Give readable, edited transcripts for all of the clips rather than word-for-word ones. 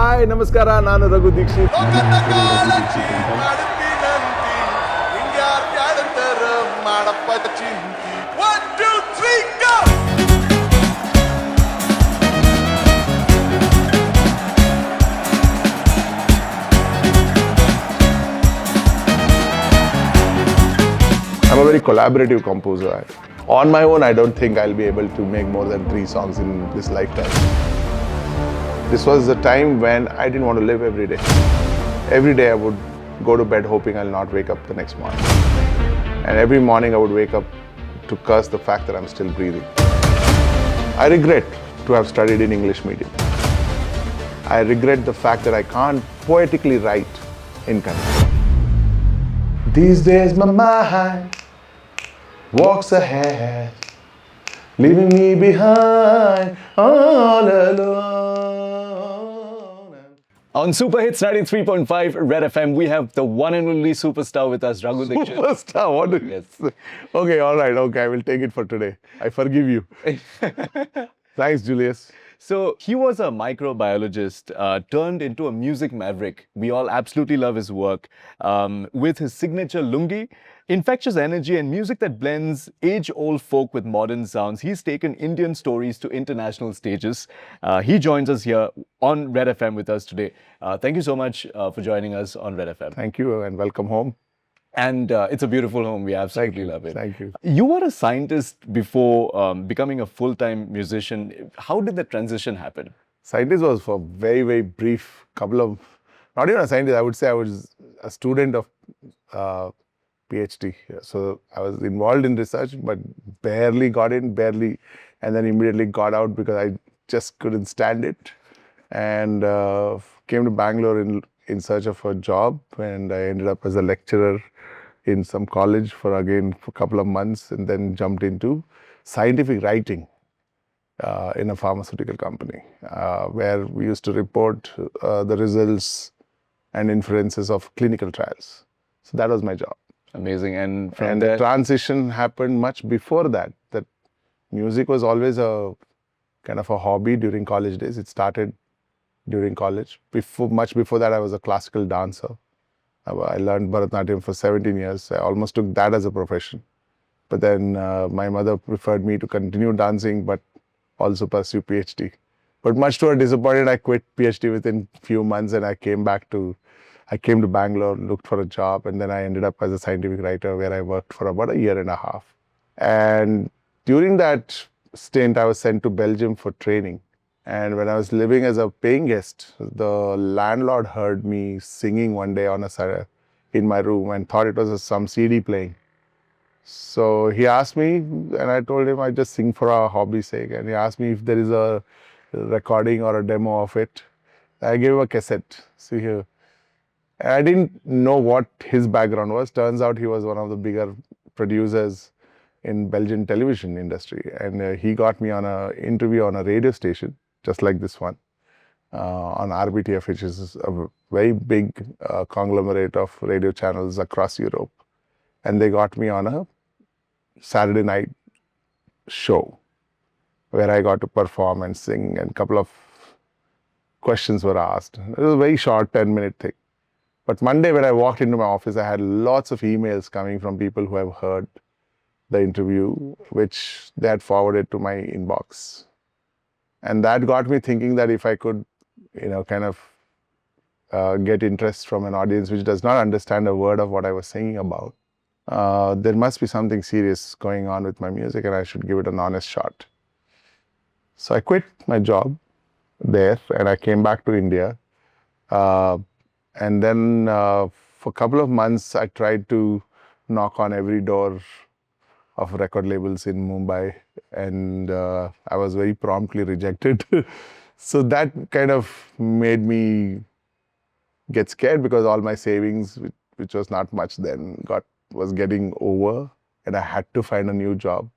Hi, namaskara, ನಾನು Raghu Dixit. One, two, three, go! I'm a very collaborative composer. On my own, I don't think I'll be able to make more than 3 songs in this lifetime. This was the time when I didn't want to live every day. Every day I would go to bed hoping I'll not wake up the next morning. And every morning I would wake up to curse the fact that I'm still breathing. I regret to have studied in English medium. I regret the fact that I can't poetically write in Kannada. These days my mind walks ahead, leaving me behind all alone. On Super Hits 93.5 Red FM, we have the one and only superstar with us, Raghu Dixit. Superstar, what do you say? Okay, all right, okay, I will take it for today. I forgive you. Thanks, Julius. So he was a microbiologist turned into a music maverick. We all absolutely love his work. With his signature lungi, infectious energy and music that blends age-old folk with modern sounds, he's taken Indian stories to international stages. He joins us here on Red FM with us today. Thank you so much for joining us on Red FM. Thank you and welcome home. And it's a beautiful home. We absolutely love it. Thank you. You were a scientist before becoming a full-time musician. How did the transition happen? Scientist was for very, very brief couple of, not even a scientist, I would say I was a student of PhD. So I was involved in research, but barely got in, and then immediately got out because I just couldn't stand it. And came to Bangalore in search of a job, and I ended up as a lecturer in some college for a couple of months, and then jumped into scientific writing in a pharmaceutical company where we used to report the results and inferences of clinical trials. So that was my job. Amazing. And The transition happened much before that. That music was always a kind of a hobby during college days. It started during college. Much before that, I was a classical dancer. I learned Bharatanatyam for 17 years. I almost took that as a profession. But then my mother preferred me to continue dancing, but also pursue PhD. But much to her disappointment, I quit PhD within few months, and I came to Bangalore, looked for a job, and then I ended up as a scientific writer where I worked for about a year and a half. And during that stint, I was sent to Belgium for training. And when I was living as a paying guest, the landlord heard me singing one day in my room and thought it was some CD playing. So he asked me, and I told him I just sing for our hobby's sake. And he asked me if there is a recording or a demo of it. I gave him a cassette. See here. And I didn't know what his background was. Turns out he was one of the bigger producers in Belgian television industry. And he got me on an interview on a radio station, just like this one, on RBTF, which is a very big conglomerate of radio channels across Europe. And they got me on a Saturday night show where I got to perform and sing, and a couple of questions were asked. It was a very short 10-minute thing. But Monday when I walked into my office, I had lots of emails coming from people who have heard the interview, which they had forwarded to my inbox. And that got me thinking that if I could, kind of get interest from an audience which does not understand a word of what I was singing about, there must be something serious going on with my music, and I should give it an honest shot. So I quit my job there, and I came back to India. And then for a couple of months, I tried to knock on every door of record labels in Mumbai, and I was very promptly rejected. So that kind of made me get scared because all my savings, which was not much then, was getting over, and I had to find a new job.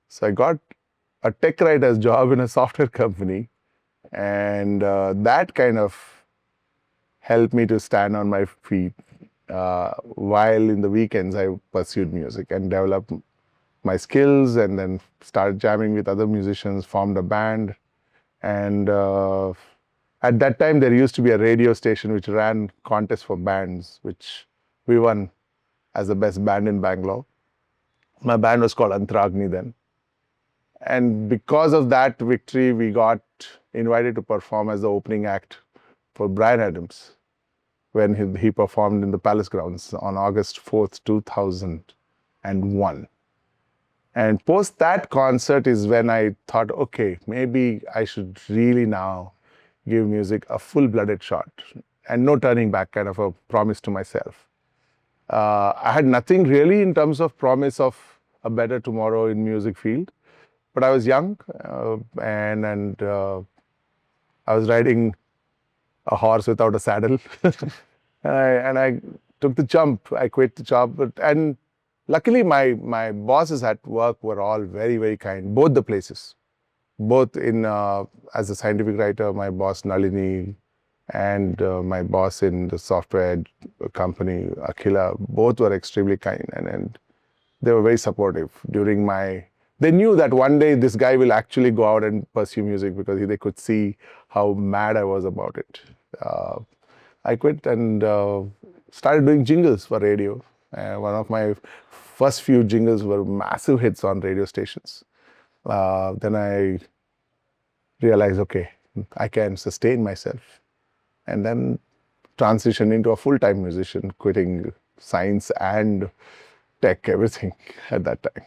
So I got a tech writer's job in a software company, and that kind of helped me to stand on my feet, while in the weekends I pursued music and developed my skills, and then started jamming with other musicians, formed a band, and At that time, there used to be a radio station which ran contests for bands, which we won as the best band in Bangalore. My band was called Antragni then. And because of that victory, we got invited to perform as the opening act for Bryan Adams when he performed in the Palace Grounds on August 4th, 2001. And post that concert is when I thought, okay, maybe I should really now give music a full-blooded shot and no turning back, kind of a promise to myself. I had nothing really in terms of promise of a better tomorrow in music field, but I was young and I was riding a horse without a saddle. and I took the jump. I quit the job. And luckily, my bosses at work were all very, very kind, both the places. Both in as a scientific writer, my boss Nalini and my boss in the software company, Akhila, both were extremely kind and they were very supportive during my... They knew that one day this guy will actually go out and pursue music because they could see how mad I was about it. I quit and started doing jingles for radio. One of my first few jingles were massive hits on radio stations. Then I realized, okay, I can sustain myself. And then transition into a full-time musician, quitting science and tech, everything at that time.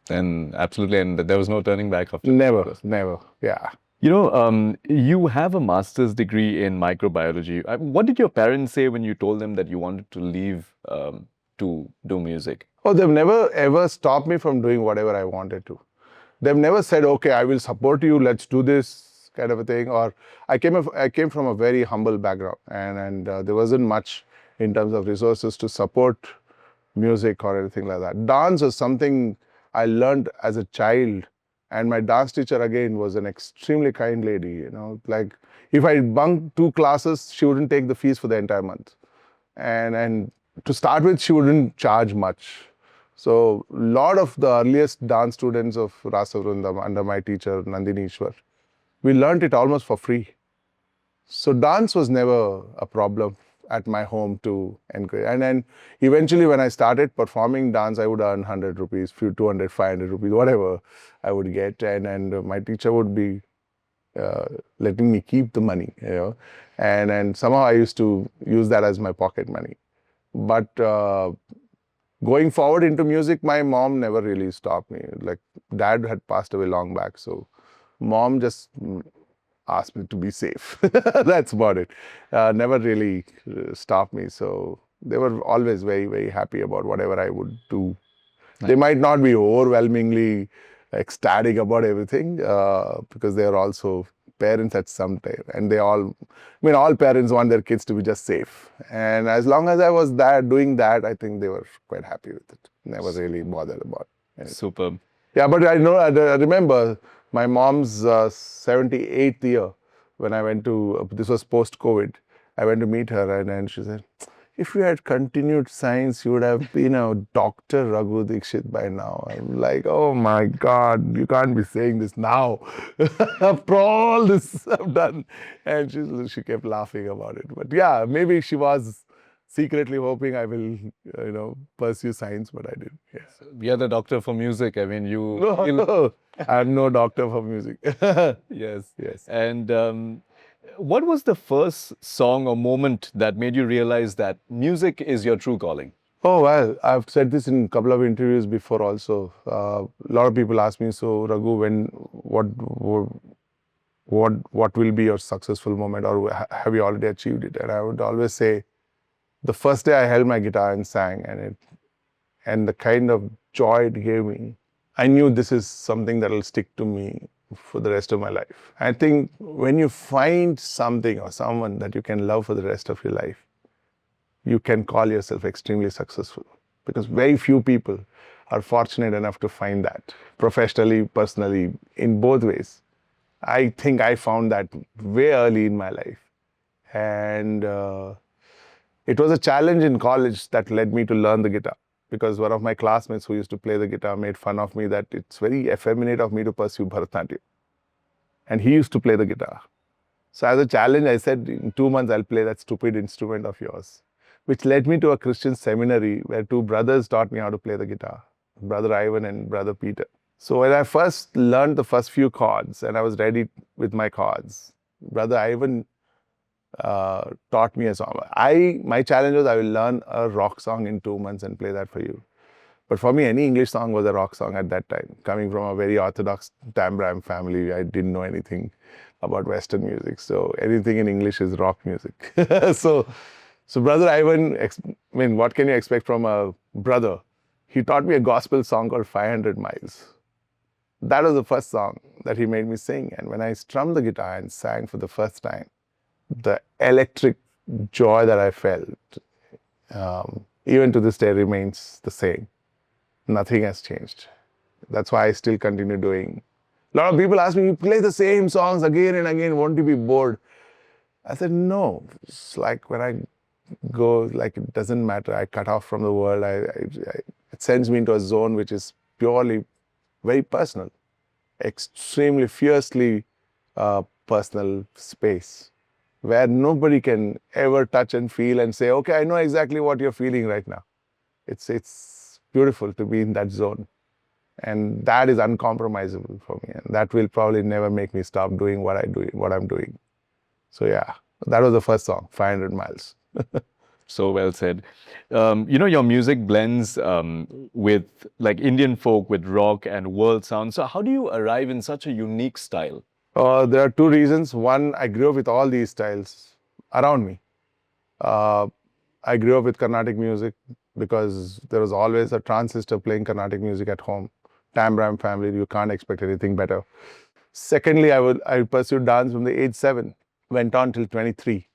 And absolutely, and there was no turning back after. Never, yeah. You know, you have a master's degree in microbiology. What did your parents say when you told them that you wanted to leave to do music? Oh, they've never ever stopped me from doing whatever I wanted to. They've never said, okay, I will support you, let's do this kind of a thing. Or I came from a very humble background and there wasn't much in terms of resources to support music or anything like that. Dance was something I learned as a child. And my dance teacher, again, was an extremely kind lady. You know, like if I bunked 2 classes, she wouldn't take the fees for the entire month. And to start with, she wouldn't charge much. So a lot of the earliest dance students of Rasa Vrundam under my teacher, Nandini Ishwar, we learned it almost for free. So dance was never a problem at my home to encourage. And then eventually when I started performing dance, I would earn 100 rupees, 200, 500 rupees, whatever I would get. And my teacher would be letting me keep the money, you know. And somehow I used to use that as my pocket money. But going forward into music, my mom never really stopped me. Like dad had passed away long back. So mom just asked me to be safe. That's about it. Never really stopped me. So they were always very, very happy about whatever I would do. Nice. They might not be overwhelmingly ecstatic about everything because they are also parents at some time. And all parents want their kids to be just safe. And as long as I was doing that, I think they were quite happy with it. Never really bothered about it. Superb. Yeah, but I remember my mom's 78th year when I went to, this was post-COVID, I went to meet her and she said, if you had continued science, you would have been a Dr. Raghu Dixit by now. I'm like, oh my God, you can't be saying this now. After all this I've done. And she kept laughing about it. But yeah, maybe she was secretly hoping I will, pursue science, but I didn't. Yeah. So you're the doctor for music. I mean, No, I'm no doctor for music. Yes. And what was the first song or moment that made you realize that music is your true calling? Oh, well, I've said this in a couple of interviews before also. A lot of people ask me, so Raghu, what will be your successful moment, or have you already achieved it? And I would always say, the first day I held my guitar and sang, and the kind of joy it gave me, I knew this is something that will stick to me for the rest of my life. I think when you find something or someone that you can love for the rest of your life, you can call yourself extremely successful, because very few people are fortunate enough to find that professionally, personally, in both ways. I think I found that way early in my life. And it was a challenge in college that led me to learn the guitar, because one of my classmates who used to play the guitar made fun of me that it's very effeminate of me to pursue Bharatanatyam. And he used to play the guitar. So as a challenge, I said, in 2 months, I'll play that stupid instrument of yours, which led me to a Christian seminary where two brothers taught me how to play the guitar, Brother Ivan and Brother Peter. So when I first learned the first few chords and I was ready with my chords, Brother Ivan taught me a song. My challenge was I will learn a rock song in 2 months and play that for you. But for me, any English song was a rock song at that time. Coming from a very orthodox Tambram family, I didn't know anything about Western music. So anything in English is rock music. so Brother Ivan, what can you expect from a brother? He taught me a gospel song called 500 Miles. That was the first song that he made me sing. And when I strummed the guitar and sang for the first time, the electric joy that I felt, even to this day, remains the same. Nothing has changed. That's why I still continue doing. A lot of people ask me, you play the same songs again and again, won't you be bored? I said, no. It's like when I go, like it doesn't matter. I cut off from the world. It sends me into a zone which is purely very personal, extremely fiercely personal space where nobody can ever touch and feel and say, okay, I know exactly what you're feeling right now. It's beautiful to be in that zone. And that is uncompromisable for me. And that will probably never make me stop doing what I'm doing. So yeah, that was the first song, 500 Miles. So well said. Your music blends with like Indian folk with rock and world sound. So how do you arrive in such a unique style? There are two reasons. One, I grew up with all these styles around me. I grew up with Carnatic music because there was always a transistor playing Carnatic music at home. Tambram family, you can't expect anything better. Secondly, I pursued dance from the age 7, went on till 23.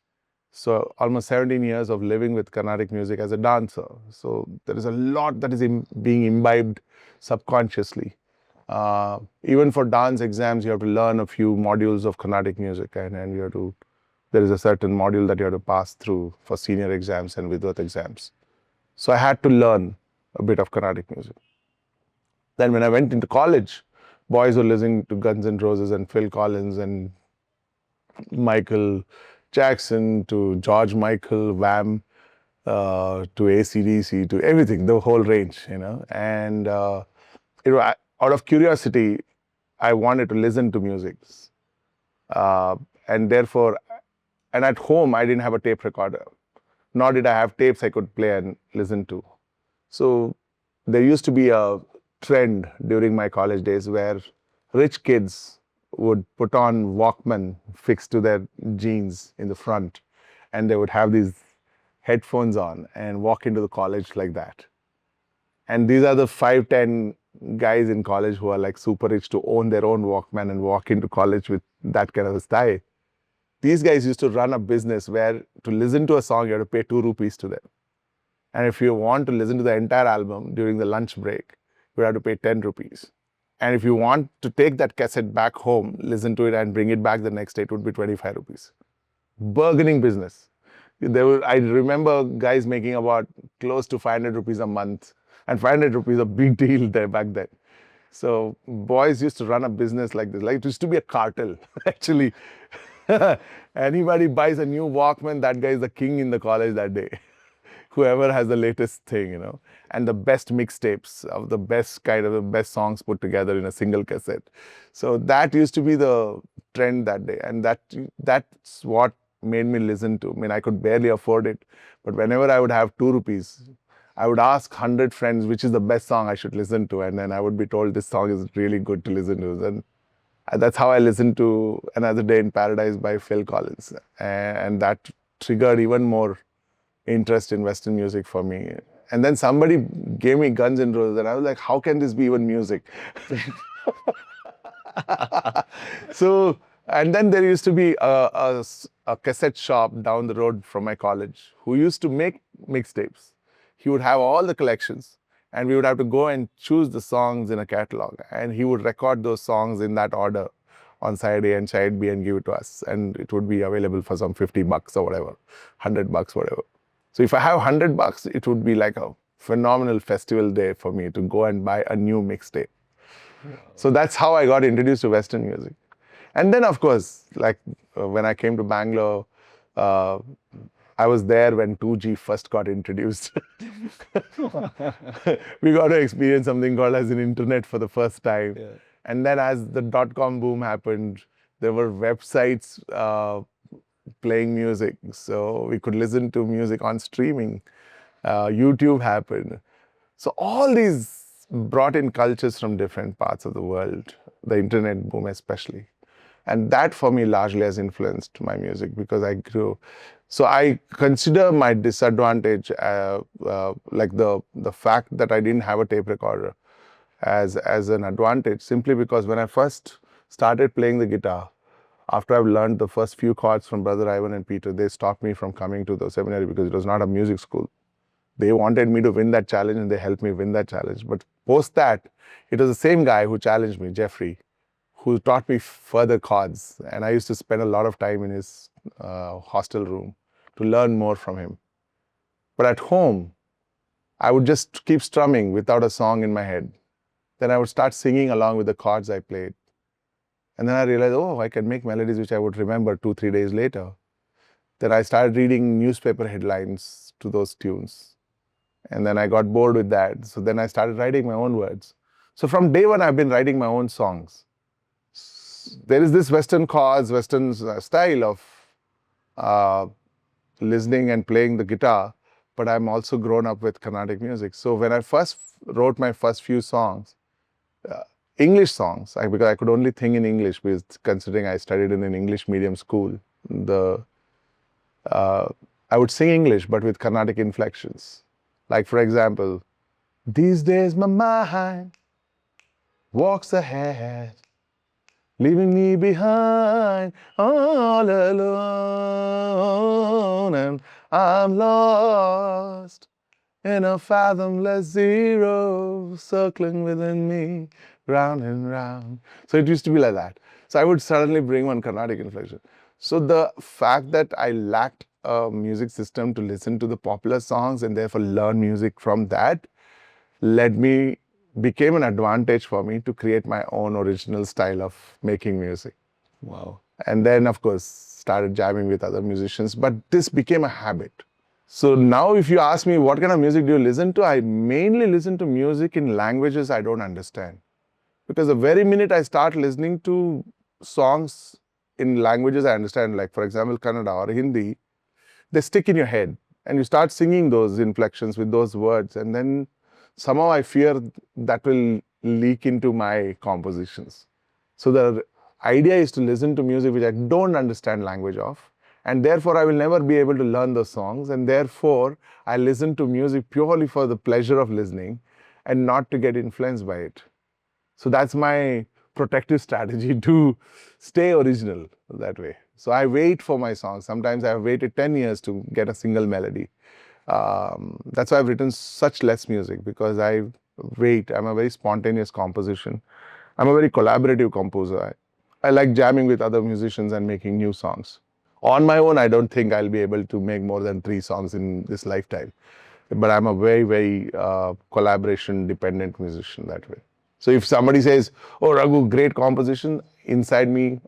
So almost 17 years of living with Carnatic music as a dancer. So there is a lot that is being imbibed subconsciously. Even for dance exams, you have to learn a few modules of Carnatic music, and there is a certain module that you have to pass through for senior exams and Vidvat exams. So I had to learn a bit of Carnatic music. Then when I went into college, boys were listening to Guns N' Roses and Phil Collins and Michael Jackson to George Michael, Wham, to AC/DC, to everything, the whole range, And out of curiosity, I wanted to listen to music. And therefore, and at home, I didn't have a tape recorder. Nor did I have tapes I could play and listen to. So there used to be a trend during my college days where rich kids would put on Walkman fixed to their jeans in the front, and they would have these headphones on and walk into the college like that. And these are the 5-10 guys in college who are like super rich to own their own Walkman and walk into college with that kind of a style. These guys used to run a business where to listen to a song, you have to pay 2 rupees to them. And if you want to listen to the entire album during the lunch break, you have to pay 10 rupees. And if you want to take that cassette back home, listen to it and bring it back the next day, it would be 25 rupees. Bargaining business. I remember guys making about close to 500 rupees a month. And 500 rupees a big deal there back then. So boys used to run a business like this. Like it used to be a cartel, actually. Anybody buys a new Walkman, that guy is the king in the college that day. Whoever has the latest thing, and the best mixtapes of the best songs put together in a single cassette. So that used to be the trend that day. And that's what made me listen to. I could barely afford it. But whenever I would have 2 rupees, I would ask 100 friends which is the best song I should listen to. And then I would be told this song is really good to listen to. And that's how I listened to Another Day in Paradise by Phil Collins. And that triggered even more interest in Western music for me. And then somebody gave me Guns N' Roses, and I was like, how can this be even music? So, and then there used to be a cassette shop down the road from my college who used to make mixtapes. He would have all the collections, and we would have to go and choose the songs in a catalog. And he would record those songs in that order on side A and side B and give it to us. And it would be available for some $50 or whatever, $100, whatever. So if I have $100, it would be like a phenomenal festival day for me to go and buy a new mixtape. So that's how I got introduced to Western music. And then, of course, like when I came to Bangalore, uh, I was there when 2G first got introduced. We got to experience something called as an internet for the first time. Yeah. And then as the dot-com boom happened, there were websites playing music. So we could listen to music on streaming. YouTube happened. So all these brought in cultures from different parts of the world, the internet boom especially. And that for me largely has influenced my music because I grew. So I consider my disadvantage, like the fact that I didn't have a tape recorder, as an advantage, simply because when I first started playing the guitar, after I've learned the first few chords from Brother Ivan and Peter, they stopped me from coming to the seminary because it was not a music school. They wanted me to win that challenge and they helped me win that challenge. But post that, it was the same guy who challenged me, Jeffrey, who taught me further chords. And I used to spend a lot of time in his hostel room to learn more from him. But at home, I would just keep strumming without a song in my head. Then I would start singing along with the chords I played. And then I realized, oh, I can make melodies which I would remember 2-3 days later. Then I started reading newspaper headlines to those tunes. And then I got bored with that. So then I started writing my own words. So from day one, I've been writing my own songs. There is this Western chords, Western style of listening and playing the guitar, but I'm also grown up with Carnatic music. So when I first wrote my first few songs, English songs, because I could only sing in English, because considering I studied in an English medium school, I would sing English, but with Carnatic inflections. Like, for example, these days my mind walks ahead, leaving me behind all alone, and I'm lost in a fathomless zero, circling within me, round and round. So it used to be like that. So I would suddenly bring one Carnatic inflection. So the fact that I lacked a music system to listen to the popular songs and therefore learn music from that became an advantage for me to create my own original style of making music. Wow. And then, of course, started jamming with other musicians, but this became a habit. So now if you ask me what kind of music do you listen to, I mainly listen to music in languages I don't understand. Because the very minute I start listening to songs in languages I understand, like for example, Kannada or Hindi, they stick in your head and you start singing those inflections with those words, and then somehow I fear that will leak into my compositions. So the idea is to listen to music which I don't understand language of, and therefore I will never be able to learn those songs, and therefore I listen to music purely for the pleasure of listening and not to get influenced by it. So that's my protective strategy to stay original that way. So I wait for my songs. Sometimes I've waited 10 years to get a single melody. That's why I've written such less music, because I wait. I'm a very spontaneous composition. I'm a very collaborative composer. I like jamming with other musicians and making new songs. On my own, I don't think I'll be able to make more than 3 songs in this lifetime. But I'm a very, very collaboration-dependent musician that way. So if somebody says, oh, Raghu, great composition, inside me,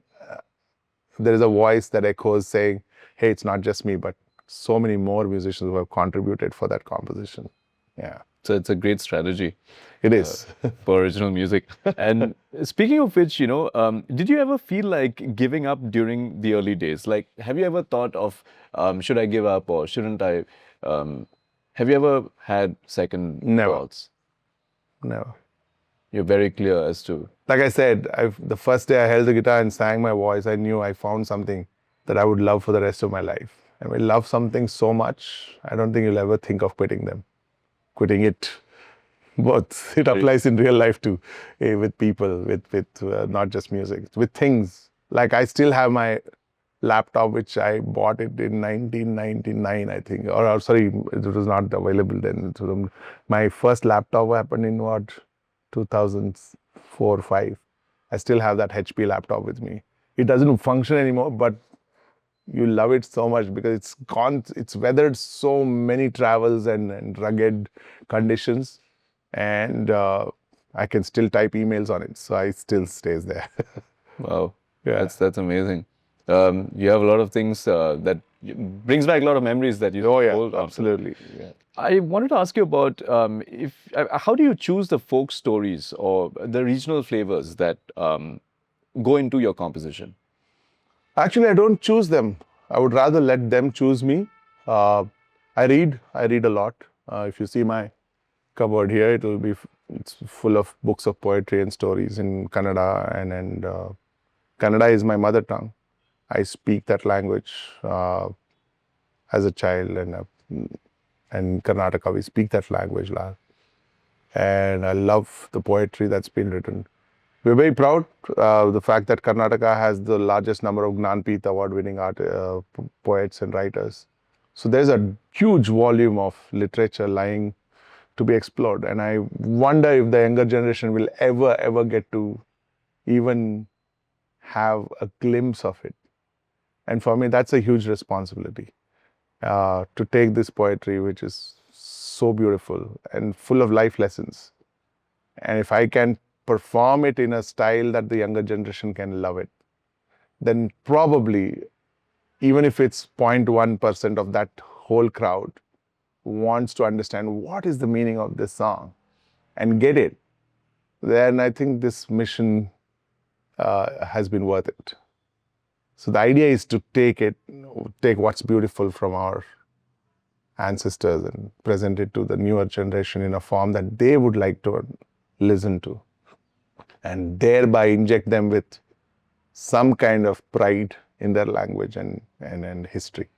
there is a voice that echoes saying, hey, it's not just me, but so many more musicians who have contributed for that composition. Yeah. So it's a great strategy. It is. For original music. And speaking of which, did you ever feel like giving up during the early days? Like, have you ever thought of, should I give up or shouldn't I? Have you ever had second thoughts? Never. You're very clear as to... Like I said, the first day I held the guitar and sang my voice, I knew I found something that I would love for the rest of my life. And when you love something so much, I don't think you'll ever think of quitting it. Both. It applies in real life too, with people, with not just music, with things. Like I still have my laptop, which I bought it in 1999, I think. Or sorry, it was not available then. So my first laptop happened in 2004, 5. I still have that HP laptop with me. It doesn't function anymore, but you love it so much because it's weathered so many travels and rugged conditions. And I can still type emails on it. So it still stays there. Wow. Yeah. That's amazing. You have a lot of things that brings back a lot of memories that you Oh yeah, hold on to. absolutely. Yeah. I wanted to ask you about how do you choose the folk stories or the regional flavors that go into your composition? Actually, I don't choose them. I would rather let them choose me. Uh, I read a lot. If you see my cupboard here, it's full of books of poetry and stories in Kannada, and Kannada is my mother tongue. I speak that language as a child, and Karnataka we speak that language, and I love the poetry that's been written. We're very proud the fact that Karnataka has the largest number of Gnanpith award-winning poets and writers. So there's a huge volume of literature lying to be explored, and I wonder if the younger generation will ever get to even have a glimpse of it. And for me, that's a huge responsibility to take this poetry, which is so beautiful and full of life lessons. And if I can perform it in a style that the younger generation can love it, then probably, even if it's 0.1% of that whole crowd wants to understand what is the meaning of this song and get it, then I think this mission has been worth it. So the idea is to take what's beautiful from our ancestors and present it to the newer generation in a form that they would like to listen to, and thereby inject them with some kind of pride in their language and history.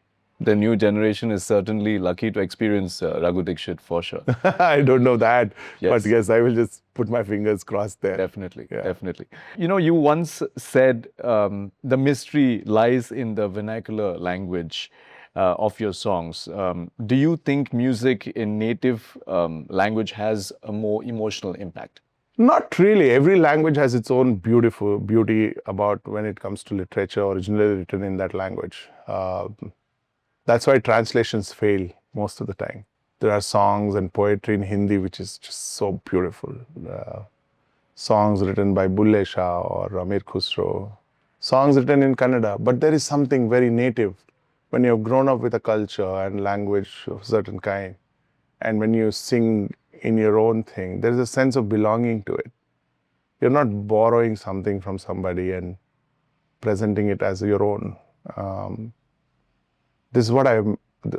The new generation is certainly lucky to experience Raghu Dixit for sure. I don't know that, Yes. but yes, I will just put my fingers crossed there. Definitely, Yeah. definitely. You know, you once said the mystery lies in the vernacular language of your songs. Do you think music in native language has a more emotional impact? Not really. Every language has its own beauty about when it comes to literature originally written in that language. That's why translations fail most of the time. There are songs and poetry in Hindi which is just so beautiful. Songs written by Bulle Shah or Amir Khusro, songs written in Kannada, but there is something very native when you've grown up with a culture and language of a certain kind, and when you sing in your own thing, there's a sense of belonging to it. You're not borrowing something from somebody and presenting it as your own. This is what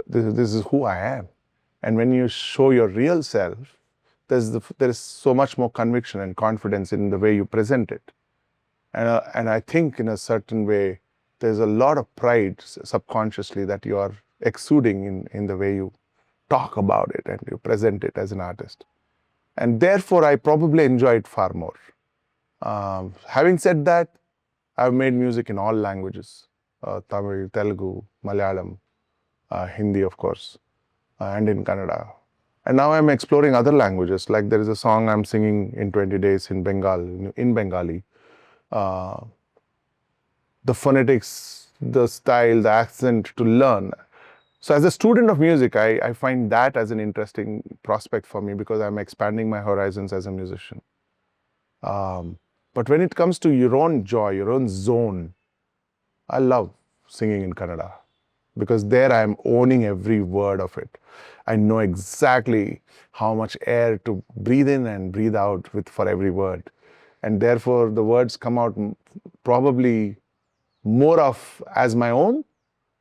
this is who I am. And when you show your real self, there is so much more conviction and confidence in the way you present it. And I think in a certain way, there's a lot of pride subconsciously that you are exuding in the way you talk about it and you present it as an artist. And therefore, I probably enjoy it far more. Having said that, I've made music in all languages, Tamil, Telugu, Malayalam, Hindi, of course, and in Kannada. And now I'm exploring other languages. Like there is a song I'm singing in 20 days in Bengali. The phonetics, the style, the accent to learn. So as a student of music, I find that as an interesting prospect for me because I'm expanding my horizons as a musician. But when it comes to your own joy, your own zone, I love singing in Kannada because there I'm owning every word of it. I know exactly how much air to breathe in and breathe out for every word. And therefore, the words come out probably more of as my own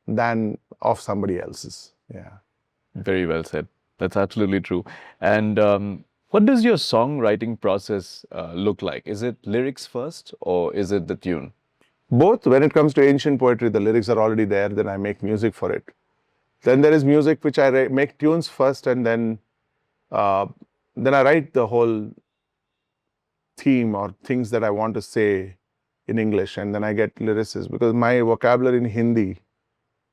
than of somebody else's. Yeah. Very well said. That's absolutely true. And what does your songwriting process look like? Is it lyrics first or is it the tune? Both. When it comes to ancient poetry, the lyrics are already there, then I make music for it. Then there is music which I make tunes first, and then I write the whole theme or things that I want to say in English, and then I get lyricists because my vocabulary in Hindi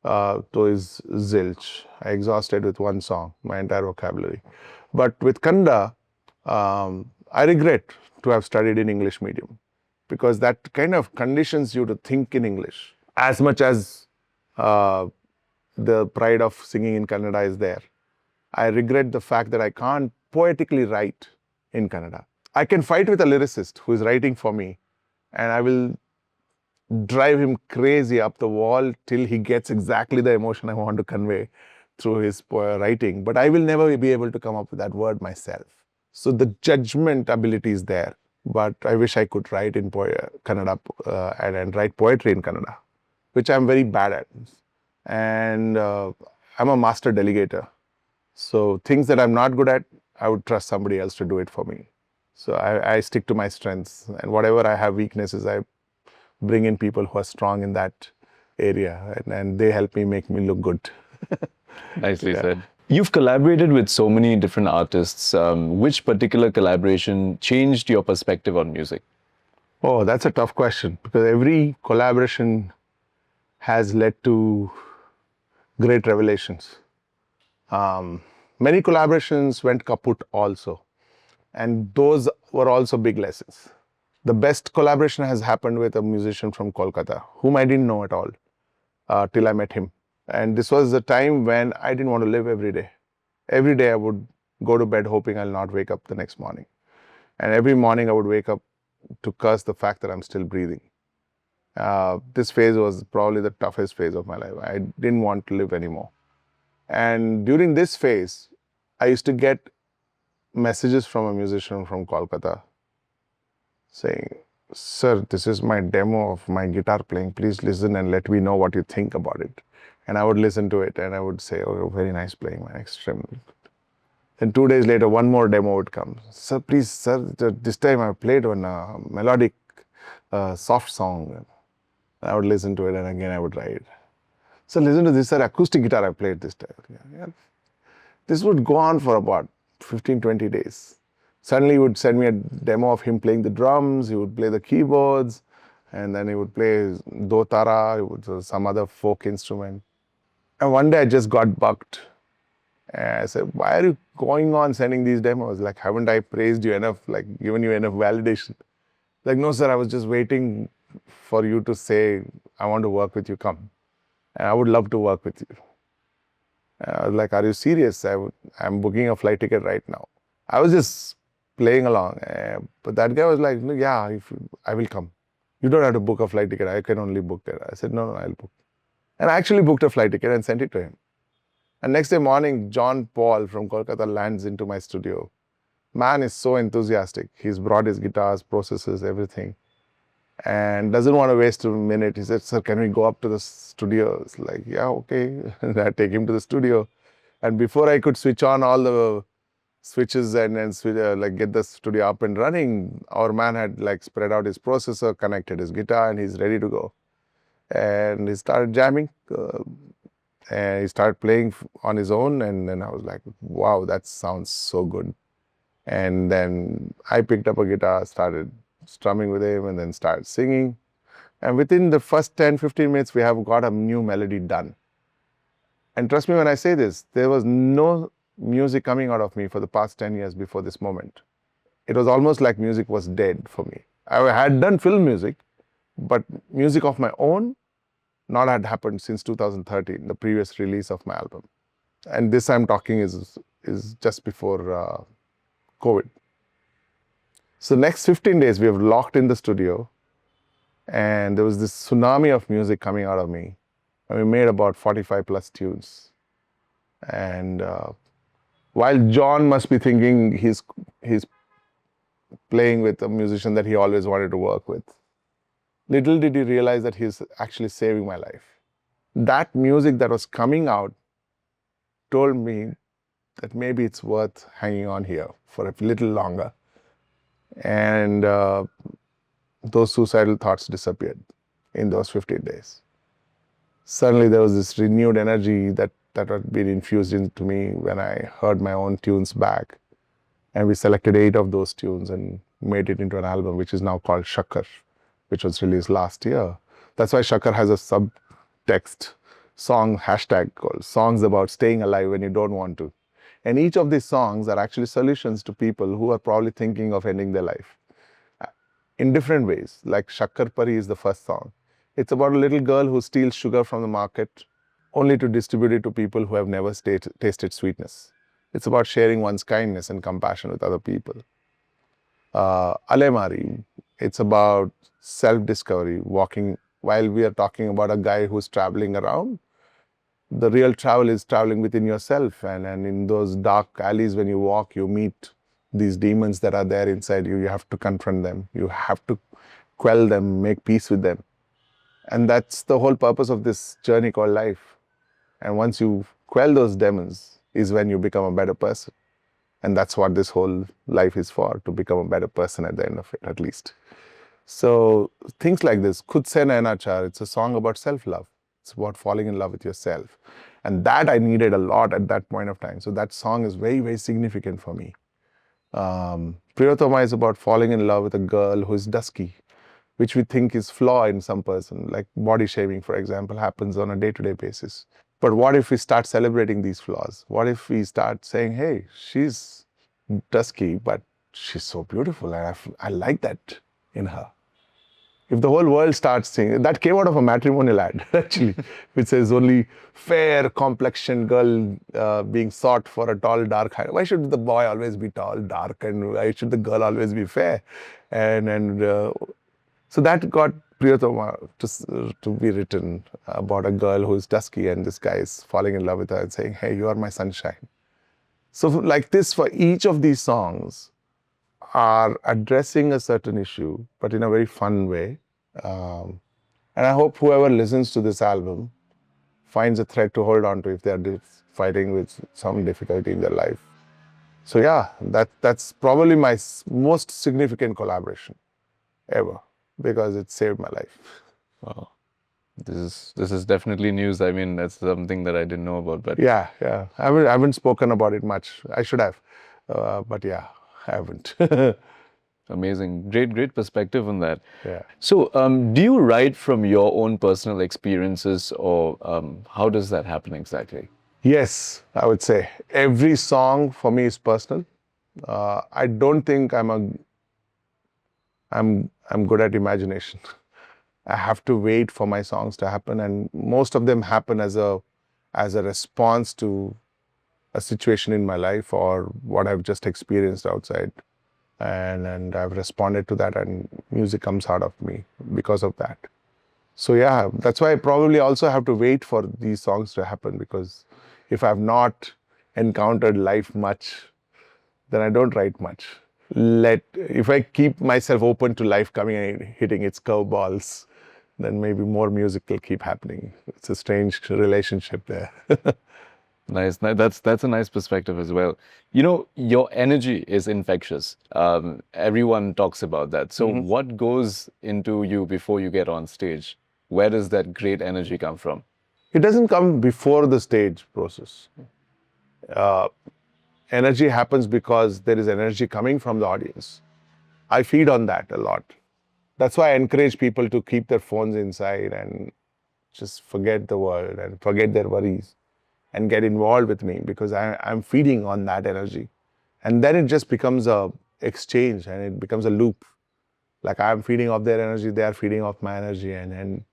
is zilch. I exhausted with one song, my entire vocabulary. But with Kannada, I regret to have studied in English medium because that kind of conditions you to think in English as much as the pride of singing in Kannada is there. I regret the fact that I can't poetically write in Kannada. I can fight with a lyricist who is writing for me, and I will drive him crazy up the wall till he gets exactly the emotion I want to convey through his writing. But I will never be able to come up with that word myself. So the judgment ability is there. But I wish I could write in Kannada and write poetry in Kannada, which I'm very bad at. And I'm a master delegator. So things that I'm not good at, I would trust somebody else to do it for me. So I stick to my strengths, and whatever I have weaknesses, I bring in people who are strong in that area, and they help me make me look good. Nicely said. You've collaborated with so many different artists. Which particular collaboration changed your perspective on music? Oh, that's a tough question, because every collaboration has led to great revelations. Many collaborations went kaput also, and those were also big lessons. The best collaboration has happened with a musician from Kolkata, whom I didn't know at all till I met him. And this was a time when I didn't want to live every day. Every day I would go to bed hoping I'll not wake up the next morning. And every morning I would wake up to curse the fact that I'm still breathing. This phase was probably the toughest phase of my life. I didn't want to live anymore. And during this phase, I used to get messages from a musician from Kolkata saying, "Sir, this is my demo of my guitar playing. Please listen and let me know what you think about it." And I would listen to it and I would say, "Oh, very nice playing, man, extremely." Then 2 days later, one more demo would come. "Sir, please, sir, this time I played on a melodic soft song." I would listen to it and again I would write. "So listen to this, sir, acoustic guitar I played this time." Yeah. This would go on for about 15, 20 days. Suddenly he would send me a demo of him playing the drums, he would play the keyboards, and then he would play dotara, some other folk instrument. And one day I just got bucked. And I said, "Why are you going on sending these demos? Like, haven't I praised you enough, like given you enough validation?" Like, "No, sir, I was just waiting for you to say, I want to work with you, come. And I would love to work with you." And I was like, "Are you serious? I'm booking a flight ticket right now." I was just playing along. But that guy was like, "No, yeah, I will come. You don't have to book a flight ticket. I can only book it." I said, "No, I'll book." And I actually booked a flight ticket and sent it to him. And next day morning, John Paul from Kolkata lands into my studio. Man is so enthusiastic. He's brought his guitars, processors, everything, and doesn't want to waste a minute. He said, "Sir, can we go up to the studio?" It's like, "Yeah, okay." And I take him to the studio. And before I could switch on all the switches and like get the studio up and running, our man had like spread out his processor, connected his guitar, and he's ready to go. And he started jamming. And he started playing on his own, and then I was like, "Wow, that sounds so good." And then I picked up a guitar, started strumming with him, and then started singing. And within the first 10, 15 minutes, we have got a new melody done. And trust me when I say this, there was no music coming out of me for the past 10 years before this moment. It was almost like music was dead for me. I had done film music, but music of my own not had happened since 2013, the previous release of my album. And this I'm talking is just before COVID. So next 15 days, we have locked in the studio, and there was this tsunami of music coming out of me. And we made about 45 plus tunes. And while John must be thinking he's playing with a musician that he always wanted to work with, little did he realize that he's actually saving my life. That music that was coming out told me that maybe it's worth hanging on here for a little longer. And those suicidal thoughts disappeared in those 15 days. Suddenly there was this renewed energy that had been infused into me when I heard my own tunes back. And we selected 8 of those tunes and made it into an album, which is now called Shakkar, which was released last year. That's why Shakkar has a subtext song hashtag called Songs About Staying Alive When You Don't Want to. And each of these songs are actually solutions to people who are probably thinking of ending their life in different ways. Like Shakkar Pari is the first song. It's about a little girl who steals sugar from the market only to distribute it to people who have never tasted sweetness. It's about sharing one's kindness and compassion with other people. Alemari, it's about self-discovery, walking while we are talking about a guy who's traveling around, the real travel is traveling within yourself. And in those dark alleys, when you walk, you meet these demons that are there inside you. You have to confront them. You have to quell them, make peace with them. And that's the whole purpose of this journey called life. And once you quell those demons is when you become a better person. And that's what this whole life is for, to become a better person at the end of it, at least. So things like this, Khud Se Naina Char, it's a song about self-love. It's about falling in love with yourself. And that I needed a lot at that point of time. So that song is very, very significant for me. Priyotama is about falling in love with a girl who is dusky, which we think is flaw in some person, like body shaming, for example, happens on a day-to-day basis. But what if we start celebrating these flaws? What if we start saying, hey, she's dusky, but she's so beautiful, and I like that in her. If the whole world starts singing, that came out of a matrimonial ad, actually, which says only fair complexioned girl being sought for a tall, dark height. Why should the boy always be tall, dark, and why should the girl always be fair? So that got Priyotama to be written about a girl who is dusky, and this guy is falling in love with her and saying, hey, you are my sunshine. So like this, for each of these songs are addressing a certain issue, but in a very fun way. And I hope whoever listens to this album finds a thread to hold on to if they're fighting with some difficulty in their life. So yeah, that's probably my most significant collaboration ever, because it saved my life. Wow. This is definitely news. I mean, that's something that I didn't know about. But yeah. I haven't spoken about it much. I should have, but yeah, I haven't. Amazing, great perspective on that. Yeah. So, do you write from your own personal experiences, or how does that happen exactly? Yes, I would say every song for me is personal. I don't think I'm good at imagination. I have to wait for my songs to happen, and most of them happen as a response to a situation in my life or what I've just experienced outside, and I've responded to that, and music comes out of me because of that. So yeah, that's why I probably also have to wait for these songs to happen, because if I've not encountered life much, then I don't write much. If I keep myself open to life coming and hitting its curveballs, then maybe more music will keep happening. It's a strange relationship there. Nice. That's a nice perspective as well. You know, your energy is infectious. Everyone talks about that. So what goes into you before you get on stage? Where does that great energy come from? It doesn't come before the stage process. Energy happens because there is energy coming from the audience. I feed on that a lot. That's why I encourage people to keep their phones inside and just forget the world and forget their worries and get involved with me, because I'm feeding on that energy. And then it just becomes a exchange, and it becomes a loop. Like I'm feeding off their energy, they are feeding off my energy, and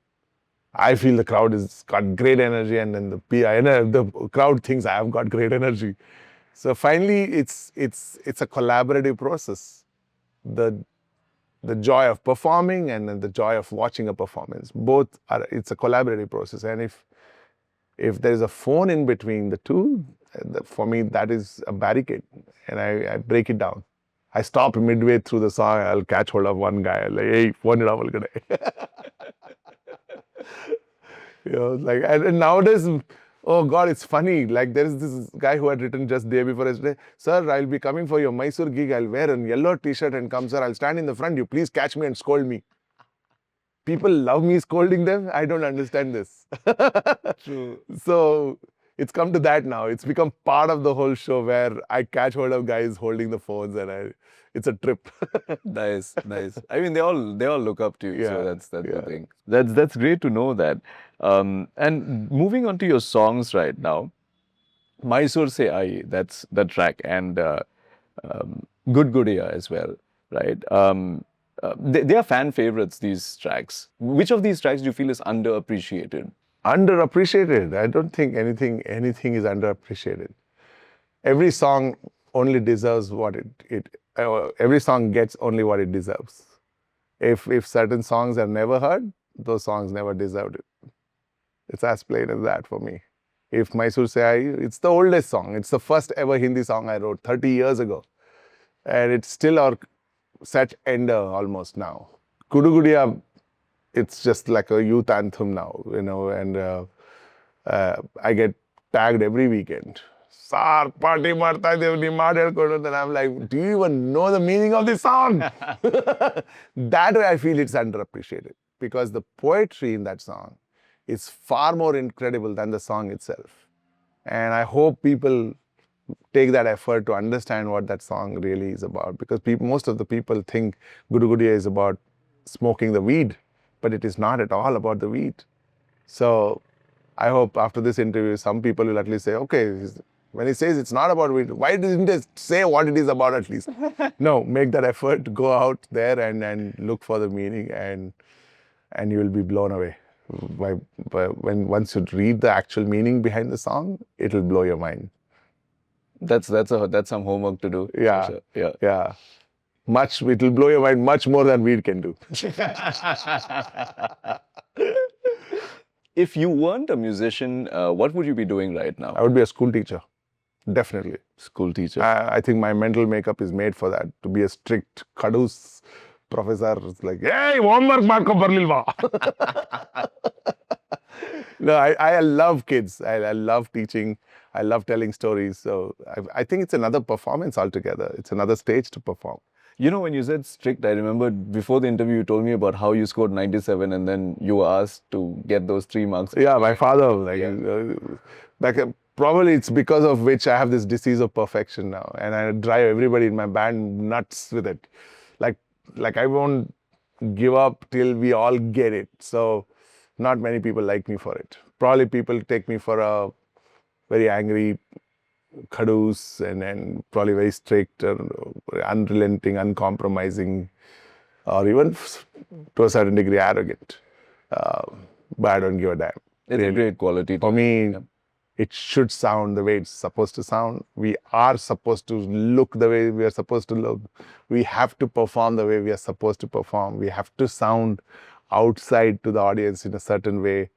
I feel the crowd has got great energy, and then the crowd thinks I have got great energy. So finally, it's a collaborative process. The joy of performing and then the joy of watching a performance, it's a collaborative process. And if there is a phone in between the two, for me that is a barricade, and I break it down. I stop midway through the song. I'll catch hold of one guy, like, hey, phone it up. Like, and nowadays, oh God, it's funny. Like there is this guy who had written just day before yesterday, sir, I'll be coming for your Mysore gig. I'll wear a yellow t-shirt and come, sir. I'll stand in the front. You please catch me and scold me. People love me scolding them. I don't understand this. True. So it's come to that now. It's become part of the whole show where I catch hold of guys holding the phones, and it's a trip. Nice. I mean, they all look up to you. So that's the Yeah. thing. That's great to know that. And moving on to your songs right now, Mysore Se Ai, that's the track, and Good Gudiya as well, right? They are fan favorites, these tracks. Which of these tracks do you feel is underappreciated? Underappreciated. I don't think anything is underappreciated. Every song only deserves what every song gets only what it deserves. If certain songs are never heard, those songs never deserved it. It's as plain as that for me. If Mysore Se Aayi, it's the oldest song. It's the first ever Hindi song I wrote 30 years ago. And it's still our set ender almost now. Kudu Gudiya, it's just like a youth anthem now, and I get tagged every weekend. Sir, party marta devni maadel kodu. Then I'm like, do you even know the meaning of this song? That way I feel it's underappreciated because the poetry in that song is far more incredible than the song itself. And I hope people take that effort to understand what that song really is about, because most of the people think Gudu Gudiya is about smoking the weed, but it is not at all about the weed. So I hope after this interview, some people will at least say, okay, when he says it's not about weed, why didn't he say what it is about at least? No, make that effort to go out there and look for the meaning, and you will be blown away. Once you read the actual meaning behind the song, it will blow your mind. That's some homework to do. Yeah, Sure. Yeah. It will blow your mind much more than weed can do. If you weren't a musician, what would you be doing right now? I would be a school teacher, definitely. School teacher. I think my mental makeup is made for that, to be a strict kadus professor. It's like, hey, homework marko barlilva. No, I love kids. I love teaching. I love telling stories. So I think it's another performance altogether. It's another stage to perform. You know, when you said strict, I remembered before the interview, you told me about how you scored 97 and then you were asked to get those 3 marks. Yeah, my father, probably it's because of which I have this disease of perfection now. And I drive everybody in my band nuts with it. Like I won't give up till we all get it. So not many people like me for it. Probably people take me for a very angry khadus and probably very strict, unrelenting, uncompromising, or even to a certain degree arrogant. But I don't give a damn. It's a great quality. For me, it should sound the way it's supposed to sound. We are supposed to look the way we are supposed to look. We have to perform the way we are supposed to perform. We have to sound outside to the audience in a certain way,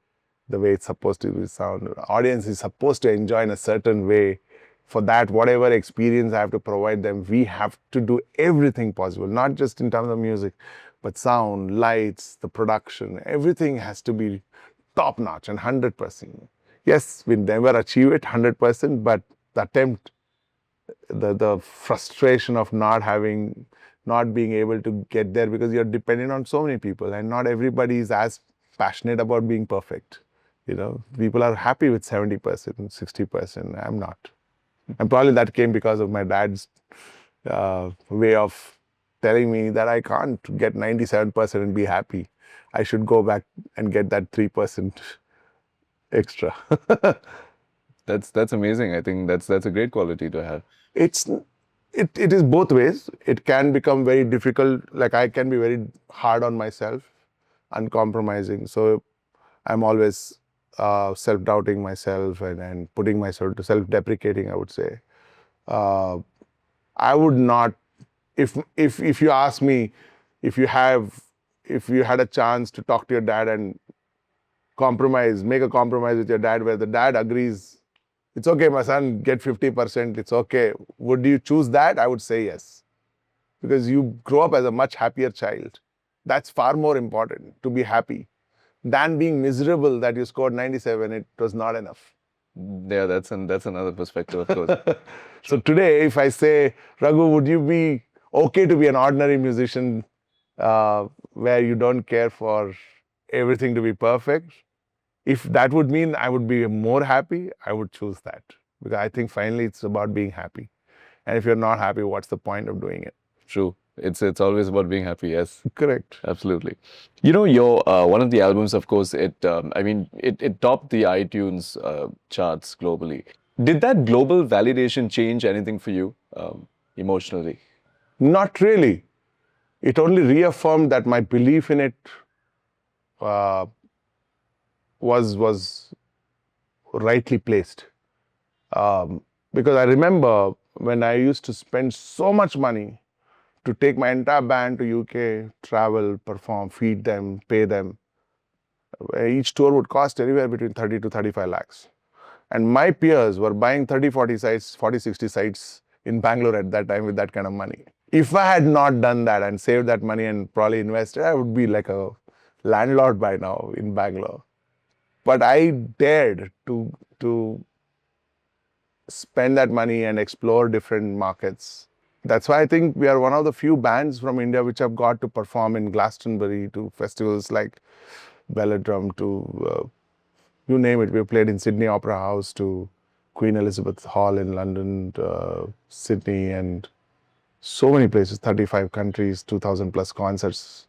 the way it's supposed to sound. The audience is supposed to enjoy in a certain way. For that, whatever experience I have to provide them, we have to do everything possible, not just in terms of music, but sound, lights, the production, everything has to be top notch and 100%. Yes, we never achieve it 100%, but the attempt, the frustration of not being able to get there because you're dependent on so many people and not everybody is as passionate about being perfect. People are happy with 70%, 60%. I'm not. And probably that came because of my dad's way of telling me that I can't get 97% and be happy. I should go back and get that 3% extra. That's amazing. I think that's a great quality to have. It is both ways. It can become very difficult. Like I can be very hard on myself, uncompromising. So I'm always self-doubting myself and putting myself to self-deprecating, I would say. I would not, if you ask me, if you had a chance to talk to your dad and make a compromise with your dad where the dad agrees, it's okay, my son, get 50%, it's okay. Would you choose that? I would say yes. Because you grow up as a much happier child. That's far more important, to be happy, than being miserable that you scored 97. It was not enough. Yeah, that's another perspective, of course. So today, if I say, Raghu, would you be okay to be an ordinary musician where you don't care for everything to be perfect? If that would mean I would be more happy, I would choose that. Because I think finally it's about being happy. And if you're not happy, what's the point of doing it? True. It's always about being happy, yes. Correct. Absolutely. Your one of the albums, of course, it topped the iTunes charts globally. Did that global validation change anything for you emotionally? Not really. It only reaffirmed that my belief in it was rightly placed. Because I remember when I used to spend so much money to take my entire band to UK, travel, perform, feed them, pay them. where each tour would cost anywhere between 30 to 35 lakhs. And my peers were buying 30, 40 sites, 40, 60 sites in Bangalore at that time with that kind of money. If I had not done that and saved that money and probably invested, I would be like a landlord by now in Bangalore. But I dared to spend that money and explore different markets. That's why I think we are one of the few bands from India which have got to perform in Glastonbury, to festivals like Belladrum, to you name it. We played in Sydney Opera House, to Queen Elizabeth Hall in London, Sydney, and so many places, 35 countries, 2,000 plus concerts,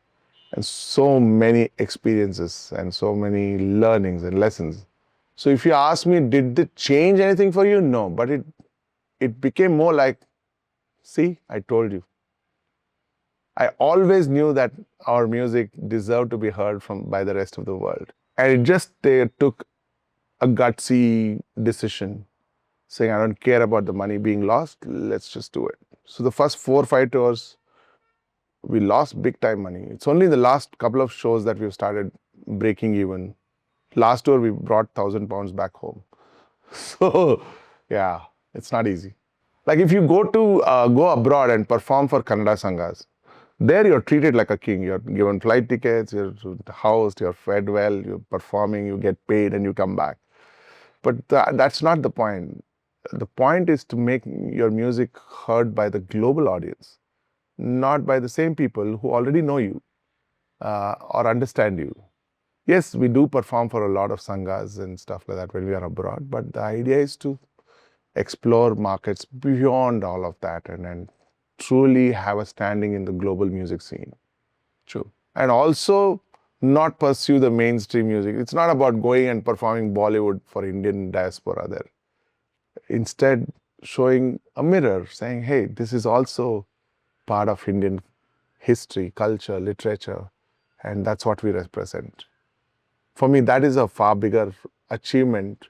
and so many experiences and so many learnings and lessons. So if you ask me, did it change anything for you? No, but it became more like, see, I told you. I always knew that our music deserved to be heard by the rest of the world. And it just took a gutsy decision, saying, I don't care about the money being lost, let's just do it. So the first 4 or 5 tours, we lost big time money. It's only the last couple of shows that we've started breaking even. Last tour, we brought £1,000 back home. So, yeah, it's not easy. Like if you go abroad and perform for Kannada Sanghas, there you're treated like a king. You're given flight tickets, you're housed, you're fed well, you're performing, you get paid and you come back. But that's not the point. The point is to make your music heard by the global audience, not by the same people who already know you or understand you. Yes, we do perform for a lot of sanghas and stuff like that when we are abroad, but the idea is to explore markets beyond all of that and truly have a standing in the global music scene. True. And also not pursue the mainstream music. It's not about going and performing Bollywood for Indian diaspora there. Instead, showing a mirror, saying, hey, this is also part of Indian history, culture, literature, and that's what we represent. For me, that is a far bigger achievement